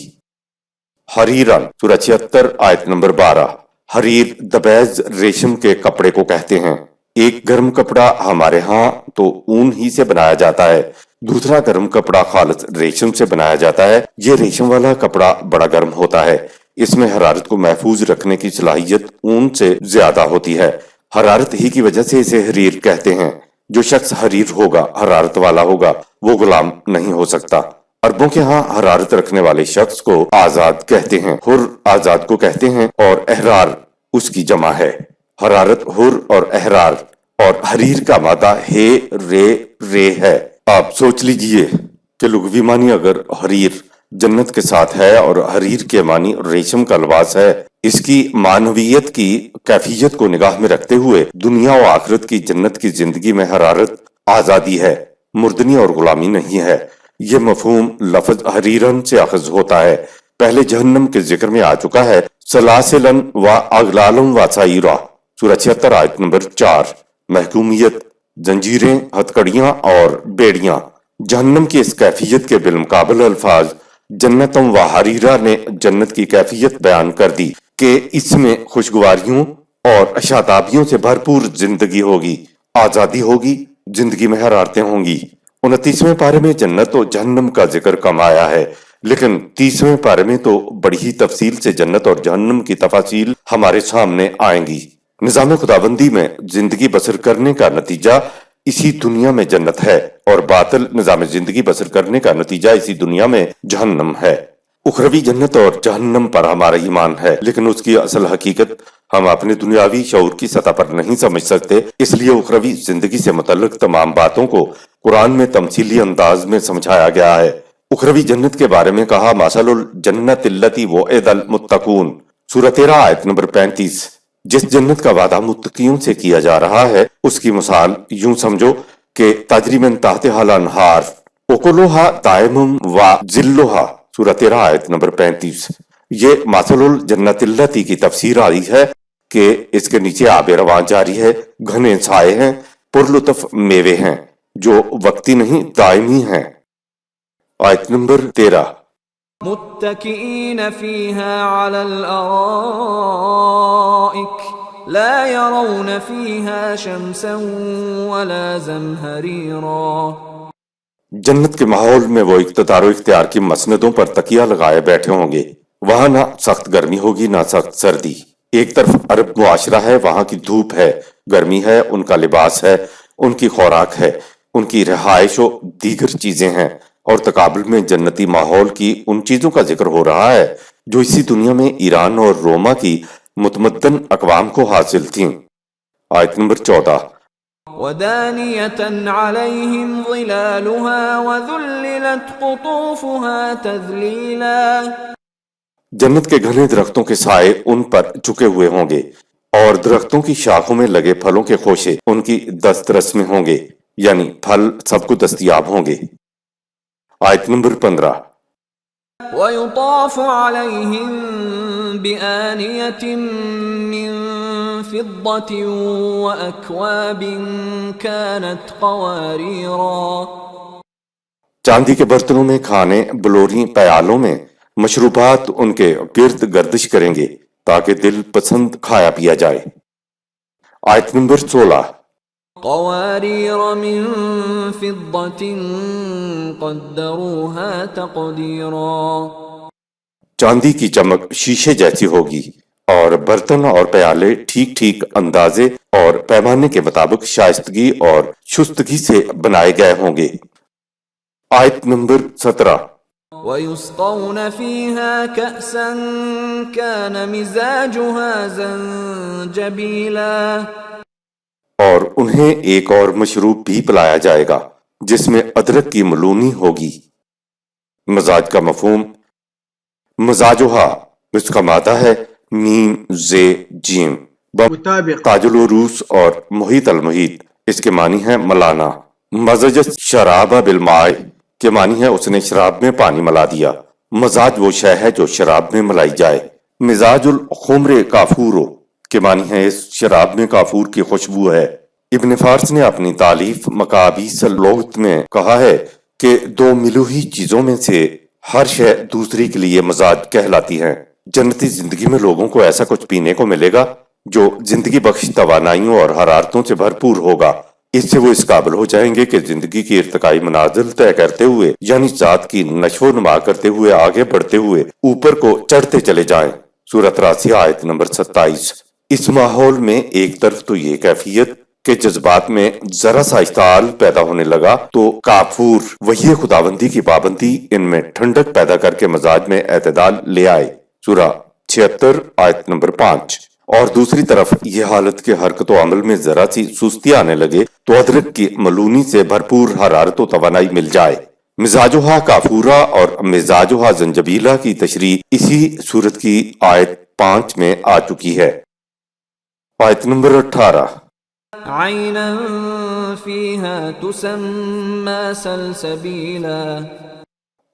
Speaker 1: حریرن، سورہ 76 آیت نمبر 12۔ حریر دبیز ریشم کے کپڑے کو کہتے ہیں۔ ایک گرم کپڑا ہمارے ہاں تو اون ہی سے بنایا جاتا ہے، دوسرا گرم کپڑا خالص ریشم سے بنایا جاتا ہے۔ یہ ریشم والا کپڑا بڑا گرم ہوتا ہے، اس میں حرارت کو محفوظ رکھنے کی صلاحیت اون سے زیادہ ہوتی ہے۔ حرارت ہی کی وجہ سے اسے حریر کہتے ہیں۔ جو شخص حریر ہوگا، حرارت والا ہوگا، وہ غلام نہیں ہو سکتا۔ عربوں کے ہاں حرارت رکھنے والے شخص کو آزاد کہتے ہیں، حر آزاد کو کہتے ہیں، اور احرار اس کی جمع ہے۔ حرارت، حر اور احرار، اور حریر کا مادہ ہے رے ہے۔ آپ سوچ لیجئے کہ لغوی معنی اگر حریر جنت کے ساتھ ہے اور حریر کے معنی ریشم کا لباس ہے، اس کی معنویت کی کیفیت کو نگاہ میں رکھتے ہوئے دنیا و آخرت کی جنت کی زندگی میں حرارت آزادی ہے، مردنی اور غلامی نہیں ہے۔ یہ مفہوم لفظ حریرن سے اخذ ہوتا ہے، پہلے جہنم کے ذکر میں آ چکا ہے۔ سلاسلن و اغلالن و سائرہ، سورہ 76 آیت نمبر 4۔ محکومیت، زنجیریں، ہتھکڑیاں اور بیڑیاں۔ جہنم کی اس کیفیت کے بالمقابل الفاظ جنتم و حریرہ نے جنت کی کیفیت بیان کر دی کہ اس میں خوشگواریوں اور شادابیوں سے بھرپور زندگی ہوگی، آزادی ہوگی، زندگی میں حرارتیں ہوں گی۔ 29ویں پارے میں جنت و جہنم کا ذکر کم آیا ہے، لیکن 30ویں پارے میں تو بڑی ہی تفصیل سے جنت اور جہنم کی تفاصیل ہمارے سامنے آئیں گی۔ نظام خداوندی میں زندگی بسر کرنے کا نتیجہ اسی دنیا میں جنت ہے، اور باطل نظام زندگی بسر کرنے کا نتیجہ اسی دنیا میں جہنم ہے۔ اخروی جنت اور جہنم پر ہمارا ایمان ہے، لیکن اس کی اصل حقیقت ہم اپنے دنیاوی شعور کی سطح پر نہیں سمجھ سکتے۔ اس لیے اخروی زندگی سے متعلق تمام باتوں کو قرآن میں تمثیلی انداز میں سمجھایا گیا ہے۔ اخروی جنت کے بارے میں کہا مثل الجنت التی وعد المتقون، سورہ 13 آیت نمبر 35۔ جس جنت کا وعدہ متقیوں سے کیا جا رہا ہے، اس کی مثال یوں سمجھو کہ تجری من تحتہا الانہار اکلھا دائم و ظلھا، سورہ 13 آیت نمبر 35۔ یہ مثل الجنت التی کی تفسیر آئی ہے کہ اس کے نیچے آب رواں جاری ہے، گھنے سائے ہیں، پرلطف میوے ہیں جو وقتی نہیں دائمی ہیں۔ آیت نمبر 13۔
Speaker 2: متكئين فيها على الأرائك لا يرون فيها شمسا ولا زمهريرا۔
Speaker 1: جنت کے ماحول میں وہ اقتدار و اختیار کی مسندوں پر تکیہ لگائے بیٹھے ہوں گے۔ وہاں نہ سخت گرمی ہوگی نہ سخت سردی۔ ایک طرف عرب معاشرہ ہے، وہاں کی دھوپ ہے، گرمی ہے، ان کا لباس ہے، ان کی خوراک ہے، ان کی رہائش و دیگر چیزیں ہیں، اور تقابل میں جنتی ماحول کی ان چیزوں کا ذکر ہو رہا ہے جو اسی دنیا میں ایران اور روما کی متمدن اقوام کو حاصل تھیں۔ آیت نمبر 14۔
Speaker 2: وَدَانِيَةً عَلَيْهِمْ ظِلَالُهَا وَذُلِّلَتْ قُطُوفُهَا تَذْلِيلًا۔
Speaker 1: جنت کے گھنے درختوں کے سائے ان پر چکے ہوئے ہوں گے، اور درختوں کی شاخوں میں لگے پھلوں کے خوشے ان کی دسترس میں ہوں گے، یعنی پھل سب کو دستیاب ہوں گے۔ آیت نمبر 15۔
Speaker 2: ويطاف عليهم بآنية من فضة وأكواب كانت قواريرا.
Speaker 1: چاندی کے برتنوں میں کھانے، بلوری پیالوں میں مشروبات ان کے گرد گردش کریں گے تاکہ دل پسند کھایا پیا جائے. آیت نمبر 16.
Speaker 2: قوارير من فضة قدروها تقديرا.
Speaker 1: چاندی کی چمک شیشے جیسی ہوگی اور برتن اور پیالے ٹھیک ٹھیک اندازے اور پیمانے کے مطابق شائستگی اور شستگی سے بنائے گئے ہوں گے. آیت نمبر 17.
Speaker 2: ويسقون فيها كأسا كان مزاجها زنجبيلا.
Speaker 1: اور انہیں ایک اور مشروب بھی پلایا جائے گا جس میں ادرک کی ملونی ہوگی. مزاج کا مفہوم: مزاجہا اس کا مادہ ہے میم زے جیم، تاج العروس اور محیط المحیط اس کے معنی ہے ملانا. مزج شراب بالماء کے معنی ہے اس نے شراب میں پانی ملا دیا. مزاج وہ شے ہے جو شراب میں ملائی جائے. مزاج الخمر کافورو کے معنی ہے اس شراب میں کافور کی خوشبو ہے. ابن فارس نے اپنی تالیف مقابیس اللغت میں کہا ہے کہ دو ملوہی چیزوں میں سے ہر شے دوسری کے لیے مزاج کہلاتی ہے. جنتی زندگی میں لوگوں کو ایسا کچھ پینے کو ملے گا جو زندگی بخش توانائیوں اور حرارتوں سے بھرپور ہوگا. اس سے وہ اس قابل ہو جائیں گے کہ زندگی کی ارتقائی منازل طے کرتے ہوئے یعنی ذات کی نشو و نما کرتے ہوئے آگے بڑھتے ہوئے اوپر کو چڑھتے چلے جائیں. سورۃ راسیہ آیت نمبر 27. اس ماحول میں ایک طرف تو یہ کیفیت کہ جذبات میں ذرا سا اشتعال پیدا ہونے لگا تو کافور وحی خداوندی کی پابندی ان میں ٹھنڈک پیدا کر کے مزاج میں اعتدال لے آئے. سورہ 76 آیت نمبر 5. اور دوسری طرف یہ حالت کے حرکت و عمل میں ذرا سی سستی آنے لگے تو ادرک کی ملونی سے بھرپور حرارت و توانائی مل جائے. مزاجہا کافورا اور مزاجہا زنجبیلا کی تشریح اسی سورت کی آیت 5 میں آ چکی ہے. آیت نمبر 18.
Speaker 2: عینا فیہا تسمی سلسبیلا.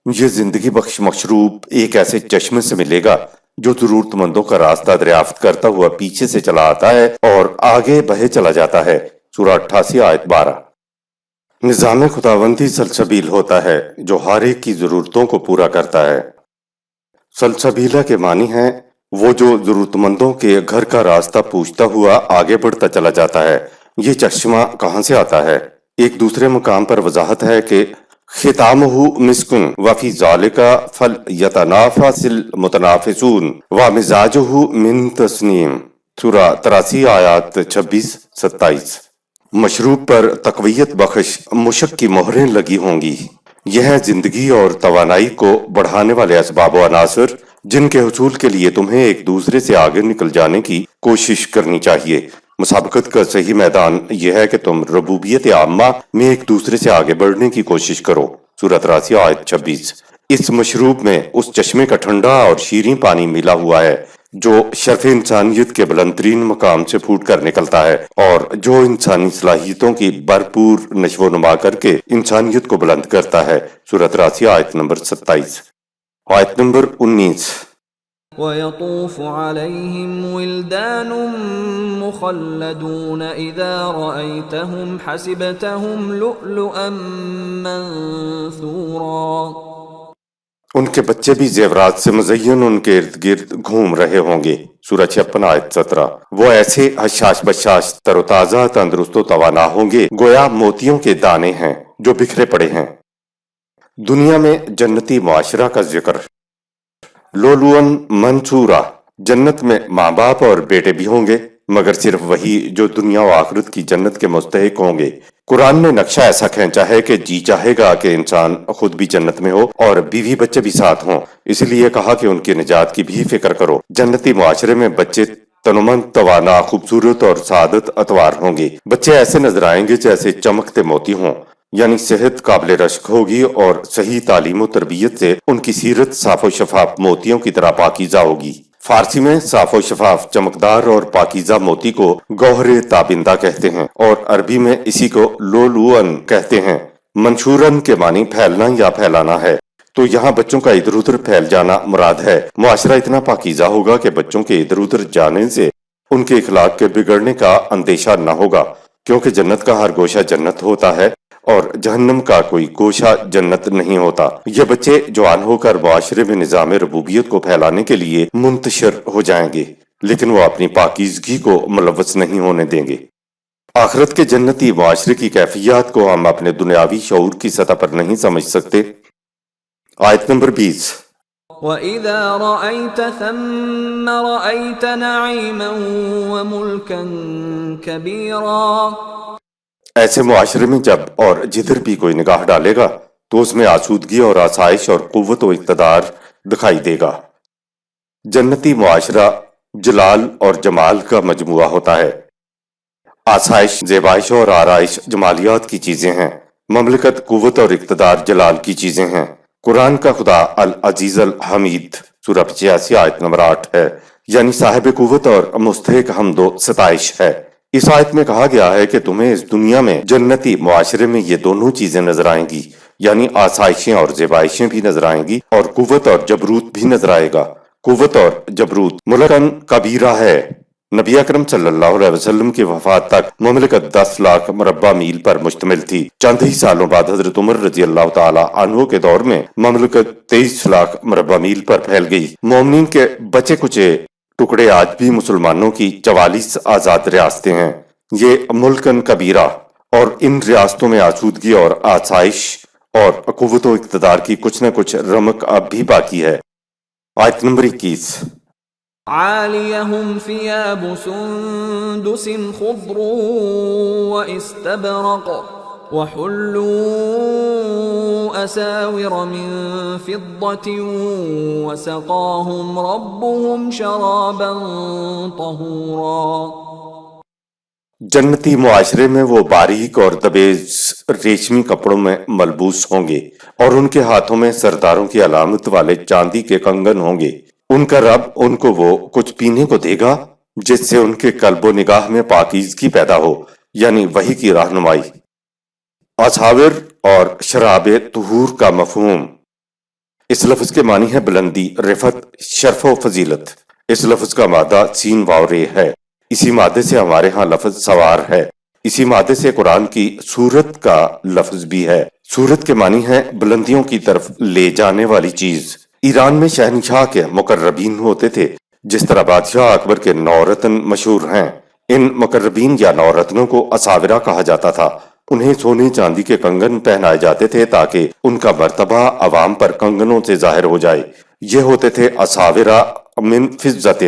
Speaker 1: یہ زندگی بخش مشروب ایک ایسے چشمے سے ملے گا جو ضرورت مندوں کا راستہ دریافت کرتا ہوا پیچھے سے چلا آتا ہے اور آگے بہے چلا جاتا ہے. سورہ 88 آیت 12. نظام خداوندی سلسبیل ہوتا ہے جو ہر ایک کی ضرورتوں کو پورا کرتا ہے. سلسبیلہ کے معنی ہے وہ جو ضرورت مندوں کے گھر کا راستہ پوچھتا ہوا آگے بڑھتا چلا جاتا ہے. یہ چشمہ کہاں سے آتا ہے؟ ایک دوسرے مقام پر وضاحت ہے کہ ختامہ مسکن وفی ذالک فلیتنافس المتنافسون ومزاجہ من تسنیم. سورہ 83 آیات 26-27. مشروب پر تقویت بخش مشک کی مہریں لگی ہوں گی. یہ ہے زندگی اور توانائی کو بڑھانے والے اسباب و عناصر جن کے حصول کے لیے تمہیں ایک دوسرے سے آگے نکل جانے کی کوشش کرنی چاہیے. مسابقت کا صحیح میدان یہ ہے کہ تم ربوبیت عامہ میں ایک دوسرے سے آگے بڑھنے کی کوشش کرو. سورۃ 83 آیت 26. اس مشروب میں اس چشمے کا ٹھنڈا اور شیریں پانی ملا ہوا ہے جو شرف انسانیت کے بلند ترین مقام سے پھوٹ کر نکلتا ہے اور جو انسانی صلاحیتوں کی بھرپور نشو و نما کر کے انسانیت کو بلند کرتا ہے. سورۃ 83 آیت نمبر 27. آیت نمبر 19.
Speaker 2: وَيَطُوفُ عَلَيْهِمْ وِلْدَانٌ مُخَلَّدُونَ إِذَا رَأَيْتَهُمْ حَسِبْتَهُمْ لُؤْلُؤًا مَّنثُورًا.
Speaker 1: ان کے بچے بھی زیورات سے مزین ان کے ارد گرد گھوم رہے ہوں گے. سورہ 56 آیت 17. وہ ایسے حشاش بشاش تر و تازہ تندرست و توانا ہوں گے گویا موتیوں کے دانے ہیں جو بکھرے پڑے ہیں. دنیا میں جنتی معاشرہ کا ذکر. لولون منصورہ. جنت میں ماں باپ اور بیٹے بھی ہوں گے مگر صرف وہی جو دنیا و آخرت کی جنت کے مستحق ہوں گے. قرآن نے نقشہ ایسا کھینچا ہے کہ جی چاہے گا کہ انسان خود بھی جنت میں ہو اور بیوی بچے بھی ساتھ ہوں. اس لیے کہا کہ ان کی نجات کی بھی فکر کرو. جنتی معاشرے میں بچے تنومند توانا خوبصورت اور سعادت اتوار ہوں گے. بچے ایسے نظر آئیں گے جیسے چمکتے موتی ہوں یعنی صحت قابل رشک ہوگی اور صحیح تعلیم و تربیت سے ان کی سیرت صاف و شفاف موتیوں کی طرح پاکیزہ ہوگی. فارسی میں صاف و شفاف چمکدار اور پاکیزہ موتی کو گوہر تابندہ کہتے ہیں اور عربی میں اسی کو لولوان کہتے ہیں. منشورن کے معنی پھیلنا یا پھیلانا ہے. تو یہاں بچوں کا ادھر ادھر پھیل جانا مراد ہے۔ معاشرہ اتنا پاکیزہ ہوگا کہ بچوں کے ادھر ادھر جانے سے ان کے اخلاق کے بگڑنے کا اندیشہ نہ ہوگا، کیونکہ جنت کا ہر گوشہ جنت ہوتا ہے اور جہنم کا کوئی گوشہ جنت نہیں ہوتا۔ یہ بچے جوان ہو کر معاشرے میں نظام ربوبیت کو پھیلانے کے لیے منتشر ہو جائیں گے، لیکن وہ اپنی پاکیزگی کو ملوث نہیں ہونے دیں گے۔ آخرت کے جنتی معاشرے کی کیفیات کو ہم اپنے دنیاوی شعور کی سطح پر نہیں سمجھ سکتے۔ آیت نمبر 20۔
Speaker 2: وَإِذَا رَأَيْتَ ثَمَّ رَأَيْتَ نَعِيمًا وَمُلْكًا كَبِيرًا۔
Speaker 1: ایسے معاشرے میں جب اور جدھر بھی کوئی نگاہ ڈالے گا تو اس میں آسودگی اور آسائش اور قوت و اقتدار دکھائی دے گا۔ جنتی معاشرہ جلال اور جمال کا مجموعہ ہوتا ہے۔ آسائش، زیبائش اور آرائش جمالیات کی چیزیں ہیں، مملکت، قوت اور اقتدار جلال کی چیزیں ہیں۔ قرآن کا خدا العزیز الحمید سورہ 85 آیت نمبر 8 ہے، یعنی صاحب قوت اور مستحق حمد و ستائش ہے۔ اس آیت میں کہا گیا ہے کہ تمہیں اس دنیا میں جنتی معاشرے میں یہ دونوں چیزیں نظر آئیں گی، یعنی آسائشیں اور زیبائشیں بھی نظر آئیں گی اور قوت اور جبروت بھی نظر آئے گا۔ قوت اور جبروت ملکن کبیرہ ہے۔ نبی اکرم صلی اللہ علیہ وسلم کی وفات تک مملکت 10 لاکھ مربع میل پر مشتمل تھی۔ چند ہی سالوں بعد حضرت عمر رضی اللہ تعالی عنہ کے دور میں مملکت 23 لاکھ مربع میل پر پھیل گئی۔ مومنین کے بچے کچے ٹکڑے آج بھی مسلمانوں کی 44 آزاد ریاستیں ہیں۔ یہ ملکن کبیرہ اور ان ریاستوں میں آسودگی اور آسائش اور قوت و اقتدار کی کچھ نہ کچھ رمق اب بھی باقی ہے۔ آیت نمبر 21۔
Speaker 2: عَالِيَهُمْ ثِيَابُ سُنْدُسٍ خُضْرٌ وَإِسْتَبْرَقٌ وَحُلُّوا أَسَاوِرَ مِنْ فِضَّةٍ وَسَقَاهُمْ رَبُّهُمْ شَرَابًا طَهُورًا۔
Speaker 1: جنتی معاشرے میں وہ باریک اور دبیز ریشمی کپڑوں میں ملبوس ہوں گے اور ان کے ہاتھوں میں سرداروں کی علامت والے چاندی کے کنگن ہوں گے۔ ان کا رب ان کو وہ کچھ پینے کو دے گا جس سے ان کے قلب و نگاہ میں پاکیزگی پیدا ہو، یعنی وحی کی رہنمائی۔ اصحابر اور شراب طہور کا مفہوم۔ اس لفظ کے معنی ہے بلندی، رفعت، شرف و فضیلت۔ اس لفظ کا مادہ سین واو رے ہے۔ اسی مادے سے ہمارے ہاں لفظ سوار ہے۔ اسی مادے سے قرآن کی سورت کا لفظ بھی ہے۔ سورت کے معنی ہے بلندیوں کی طرف لے جانے والی چیز۔ ایران میں شہنشاہ کے مقربین ہوتے تھے، جس طرح بادشاہ اکبر کے 9 رتن مشہور ہیں۔ ان مقربین یا 9 رتنوں کو اساورہ کہا جاتا تھا۔ انہیں سونے چاندی کے کنگن پہنائے جاتے تھے تاکہ ان کا مرتبہ عوام پر کنگنوں سے ظاہر ہو جائے۔ یہ ہوتے تھے اساورہ من فضۃ۔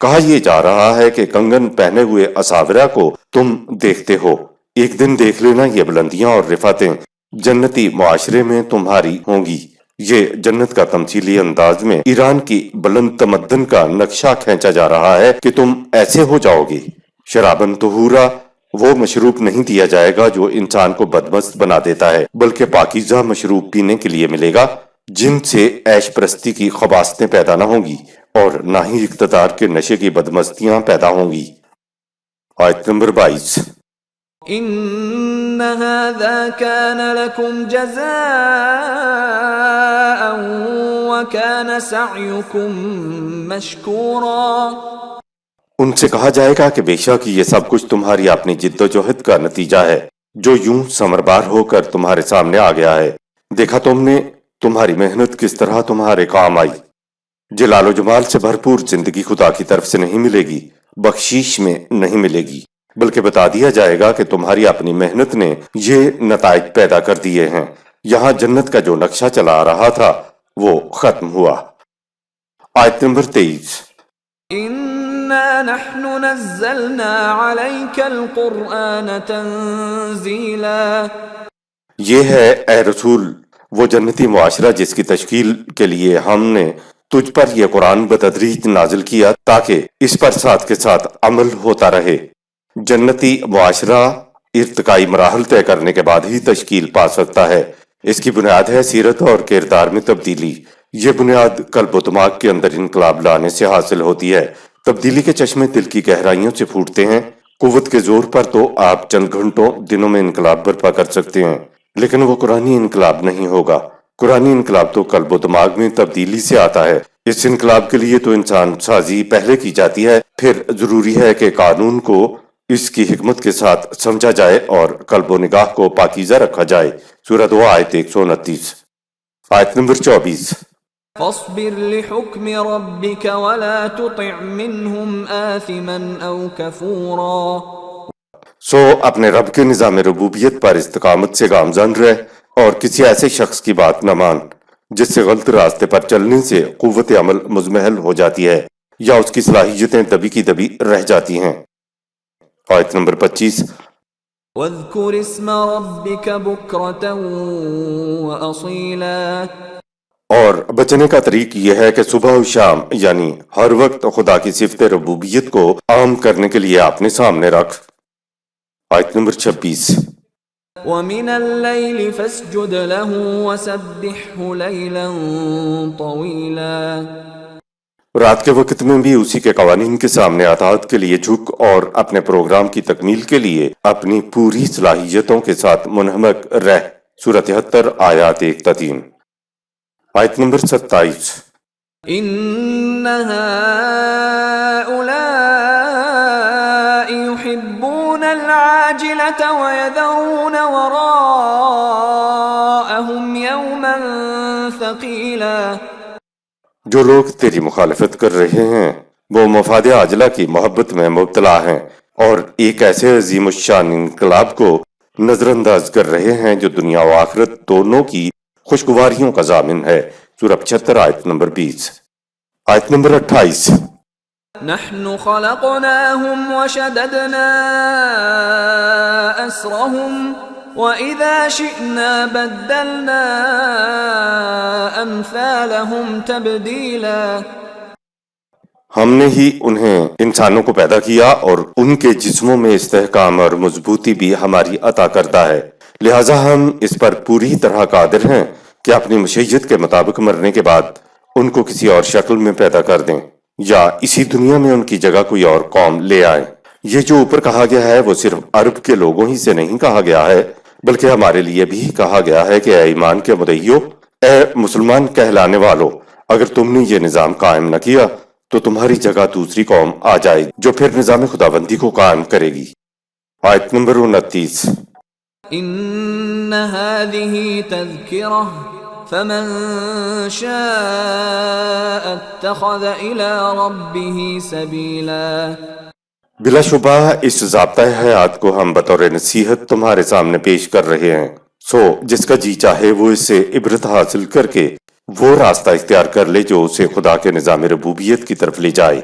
Speaker 1: کہا یہ جا رہا ہے کہ کنگن پہنے ہوئے اساورہ کو تم دیکھتے ہو، ایک دن دیکھ لینا یہ بلندیاں اور رفعتیں جنتی معاشرے میں تمہاری ہوں گی۔ یہ جنت کا تمثیلی انداز میں ایران کی بلند تمدن کا نقشہ کھینچا جا رہا ہے کہ تم ایسے ہو جاؤ گے۔ شرابن طہورا، وہ مشروب نہیں دیا جائے گا جو انسان کو بدمست بنا دیتا ہے، بلکہ پاکیزہ مشروب پینے کے لیے ملے گا جن سے عیش پرستی کی خباثتیں پیدا نہ ہوں گی اور نہ ہی اقتدار کے نشے کی بدمستیاں پیدا ہوں گی۔ آیت نمبر 22۔
Speaker 2: إِنَّ هَذَا كَانَ لَكُمْ جَزَاءً وَكَانَ سَعْيُكُمْ مَشْكُورًا۔
Speaker 1: ان سے کہا جائے گا کہ بے شک یہ سب کچھ تمہاری اپنی جد و جہد کا نتیجہ ہے جو یوں ثمربار ہو کر تمہارے سامنے آ گیا ہے۔ دیکھا تم نے تمہاری محنت کس طرح تمہارے کام آئی۔ جلال و جمال سے بھرپور زندگی خدا کی طرف سے نہیں ملے گی، بخشش میں نہیں ملے گی، بلکہ بتا دیا جائے گا کہ تمہاری اپنی محنت نے یہ نتائج پیدا کر دیے ہیں۔ یہاں جنت کا جو نقشہ چلا آ رہا تھا وہ ختم ہوا۔ آیت نمبر 23۔
Speaker 2: إِنَّا نَحْنُ نَزَّلْنَا عَلَيْكَ الْقُرْآنَ تَنزِيلًا۔
Speaker 1: یہ ہے اے رسول وہ جنتی معاشرہ جس کی تشکیل کے لیے ہم نے تجھ پر یہ قرآن بتدریج نازل کیا تاکہ اس پر ساتھ کے ساتھ عمل ہوتا رہے۔ جنتی معاشرہ ارتقائی مراحل طے کرنے کے بعد ہی تشکیل پا سکتا ہے۔ اس کی بنیاد ہے سیرت اور کردار میں تبدیلی۔ یہ بنیاد قلب و دماغ کے اندر انقلاب لانے سے حاصل ہوتی ہے۔ تبدیلی کے چشمے دل کی گہرائیوں سے پھوٹتے ہیں۔ قوت کے زور پر تو آپ چند گھنٹوں دنوں میں انقلاب برپا کر سکتے ہیں، لیکن وہ قرآنی انقلاب نہیں ہوگا۔ قرآنی انقلاب تو قلب و دماغ میں تبدیلی سے آتا ہے۔ اس انقلاب کے لیے تو انسان سازی پہلے کی جاتی ہے، پھر ضروری ہے کہ قانون کو اس کی حکمت کے ساتھ سمجھا جائے اور قلب و نگاہ کو پاکیزہ رکھا جائے۔ سورہ 2 آیت 129۔ آیت نمبر 24۔
Speaker 2: فاصبر لحكم ربك ولا تطع منهم آثما أو كفورا۔
Speaker 1: سو اپنے رب کے نظام ربوبیت پر استقامت سے گامزن رہ اور کسی ایسے شخص کی بات نہ مان جس سے غلط راستے پر چلنے سے قوت عمل مزمحل ہو جاتی ہے یا اس کی صلاحیتیں دبی کی دبی رہ جاتی ہیں۔ آیت نمبر 25۔
Speaker 2: واذكر اسم ربك بكرة وأصيلا۔
Speaker 1: اور بچنے کا طریق یہ ہے کہ صبح و شام یعنی ہر وقت خدا کی صفت ربوبیت کو عام کرنے کے لیے اپنے سامنے رکھ۔ آیت نمبر 26۔
Speaker 2: ومن الليل فاسجد له وسبحه ليلا طويلا۔
Speaker 1: رات کے وقت میں بھی اسی کے قوانین کے سامنے اطاعت کے لیے جھک اور اپنے پروگرام کی تکمیل کے لیے اپنی پوری صلاحیتوں کے ساتھ منہمک رہ۔ سورہ 73 آیات 1 تا 3۔ آیت نمبر 27۔
Speaker 2: ان هؤلاء يحبون العاجلة ويذرون وراءهم يوما ثقيلا۔
Speaker 1: جو لوگ تیری مخالفت کر رہے ہیں وہ مفاد عاجلہ کی محبت میں مبتلا ہیں اور ایک ایسے عظیم الشان انقلاب کو نظر انداز کر رہے ہیں جو دنیا و آخرت دونوں کی خوشگواریوں کا ضامن ہے۔ سورہ 75 آیت نمبر 20۔ آیت نمبر 28۔
Speaker 2: نحن خلقناهم وشددنا أسرهم وإذا شئنا بدلنا أمثالهم تبديلا۔
Speaker 1: ہم نے ہی انہیں انسانوں کو پیدا کیا اور ان کے جسموں میں استحکام اور مضبوطی بھی ہماری عطا کرتا ہے، لہٰذا ہم اس پر پوری طرح قادر ہیں کہ اپنی مشیت کے مطابق مرنے کے بعد ان کو کسی اور شکل میں پیدا کر دیں یا اسی دنیا میں ان کی جگہ کوئی اور قوم لے آئیں۔ یہ جو اوپر کہا گیا ہے وہ صرف عرب کے لوگوں ہی سے نہیں کہا گیا ہے بلکہ ہمارے لیے بھی کہا گیا ہے کہ اے ایمان کے مدعیو، اے مسلمان کہلانے والو، اگر تم نے یہ نظام قائم نہ کیا تو تمہاری جگہ دوسری قوم آ جائے جو پھر نظام خداوندی کو قائم کرے گی۔ آیت نمبر 29۔
Speaker 2: ان هذه تذكرة فمن شاء اتخذ الى ربه سبيلا۔
Speaker 1: بلا شبہ اس ضابطۂ حیات کو ہم بطور نصیحت تمہارے سامنے پیش کر رہے ہیں، سو جس کا جی چاہے وہ اس سے عبرت حاصل کر کے وہ راستہ اختیار کر لے جو اسے خدا کے نظام ربوبیت کی طرف لے جائے۔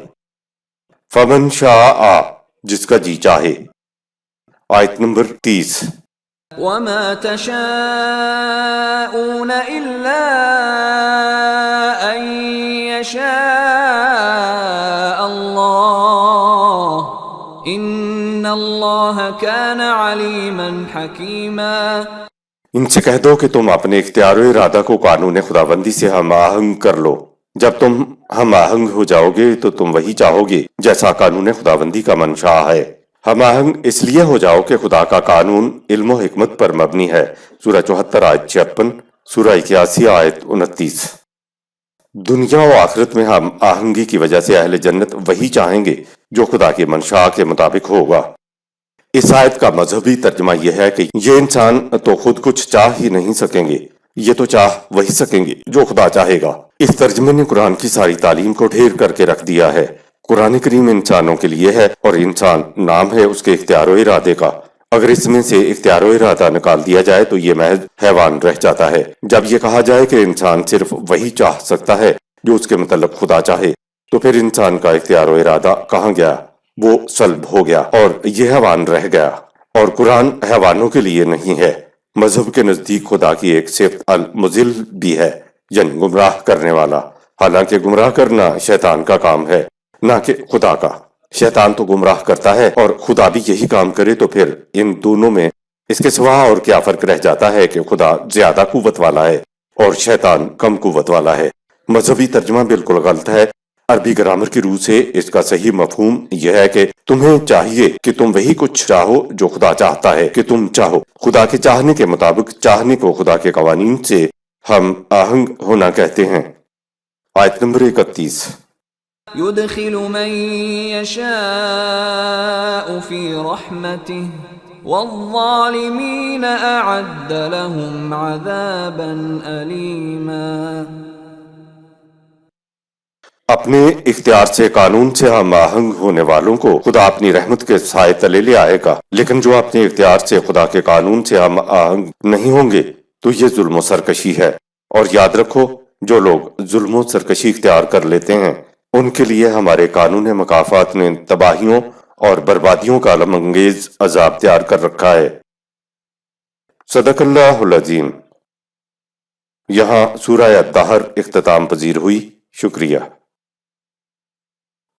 Speaker 1: فمن شاء، جس کا جی چاہے۔ آیت نمبر 30۔
Speaker 2: وما تشاءون الا ان يشاء الله ان الله كان عليما حكيما۔
Speaker 1: ان سے کہہ دو کہ تم اپنے اختیار و ارادہ کو قانون خداوندی سے ہم آہنگ کر لو، جب تم ہم آہنگ ہو جاؤ گے تو تم وہی چاہو گے جیسا قانون خداوندی کا منشا ہے۔ ہم آہنگ اس لیے ہو جاؤ کہ خدا کا قانون علم و حکمت پر مبنی ہے۔ سورہ 74 آیت 56، سورہ 81 آیت 29۔ دنیا و آخرت میں ہم آہنگی کی وجہ سے اہل جنت وہی چاہیں گے جو خدا کی منشا کے مطابق ہوگا۔ اس آیت کا مذہبی ترجمہ یہ ہے کہ یہ انسان تو خود کچھ چاہ ہی نہیں سکیں گے، یہ تو چاہ وہی سکیں گے جو خدا چاہے گا۔ اس ترجمے نے قرآن کی ساری تعلیم کو ڈھیر کر کے رکھ دیا ہے۔ قرآن کریم انسانوں کے لیے ہے اور انسان نام ہے اس کے اختیار و ارادے کا۔ اگر اس میں سے اختیار و ارادہ نکال دیا جائے تو یہ محض حیوان رہ جاتا ہے۔ جب یہ کہا جائے کہ انسان صرف وہی چاہ سکتا ہے جو اس کے متعلق خدا چاہے تو پھر انسان کا اختیار و ارادہ کہاں گیا؟ وہ سلب ہو گیا اور یہ حیوان رہ گیا۔ اور قرآن حیوانوں کے لیے نہیں ہے، مذہب کے نزدیک خدا کی ایک صفت المضل بھی ہے، یعنی گمراہ کرنے والا، حالانکہ گمراہ کرنا شیطان کا کام ہے نہ کہ خدا کا۔ شیطان تو گمراہ کرتا ہے اور خدا بھی یہی کام کرے تو پھر ان دونوں میں اس کے سوا اور کیا فرق رہ جاتا ہے کہ خدا زیادہ قوت والا ہے اور شیطان کم قوت والا ہے۔ مذہبی ترجمہ بالکل غلط ہے۔ عربی گرامر کی روح سے اس کا صحیح مفہوم یہ ہے کہ تمہیں چاہیے کہ تم وہی کچھ چاہو جو خدا چاہتا ہے کہ تم چاہو۔ خدا کے چاہنے کے مطابق چاہنے کو خدا کے قوانین سے ہم آہنگ ہونا کہتے ہیں۔ آیت نمبر 31۔
Speaker 2: يدخل من يشاء في رحمته والظالمين أعد لهم عذابا أليما۔
Speaker 1: اپنے اختیار سے قانون سے ہم آہنگ ہونے والوں کو خدا اپنی رحمت کے سائے تلے لے آئے گا، لیکن جو اپنے اختیار سے خدا کے قانون سے ہم آہنگ نہیں ہوں گے تو یہ ظلم و سرکشی ہے۔ اور یاد رکھو، جو لوگ ظلم و سرکشی اختیار کر لیتے ہیں ان کے لیے ہمارے قانون مکافات نے تباہیوں اور بربادیوں کا علم انگیز عذاب تیار کر رکھا ہے۔ صدق اللہ العظیم۔ یہاں سورہ الدہر اختتام پذیر ہوئی۔ شکریہ۔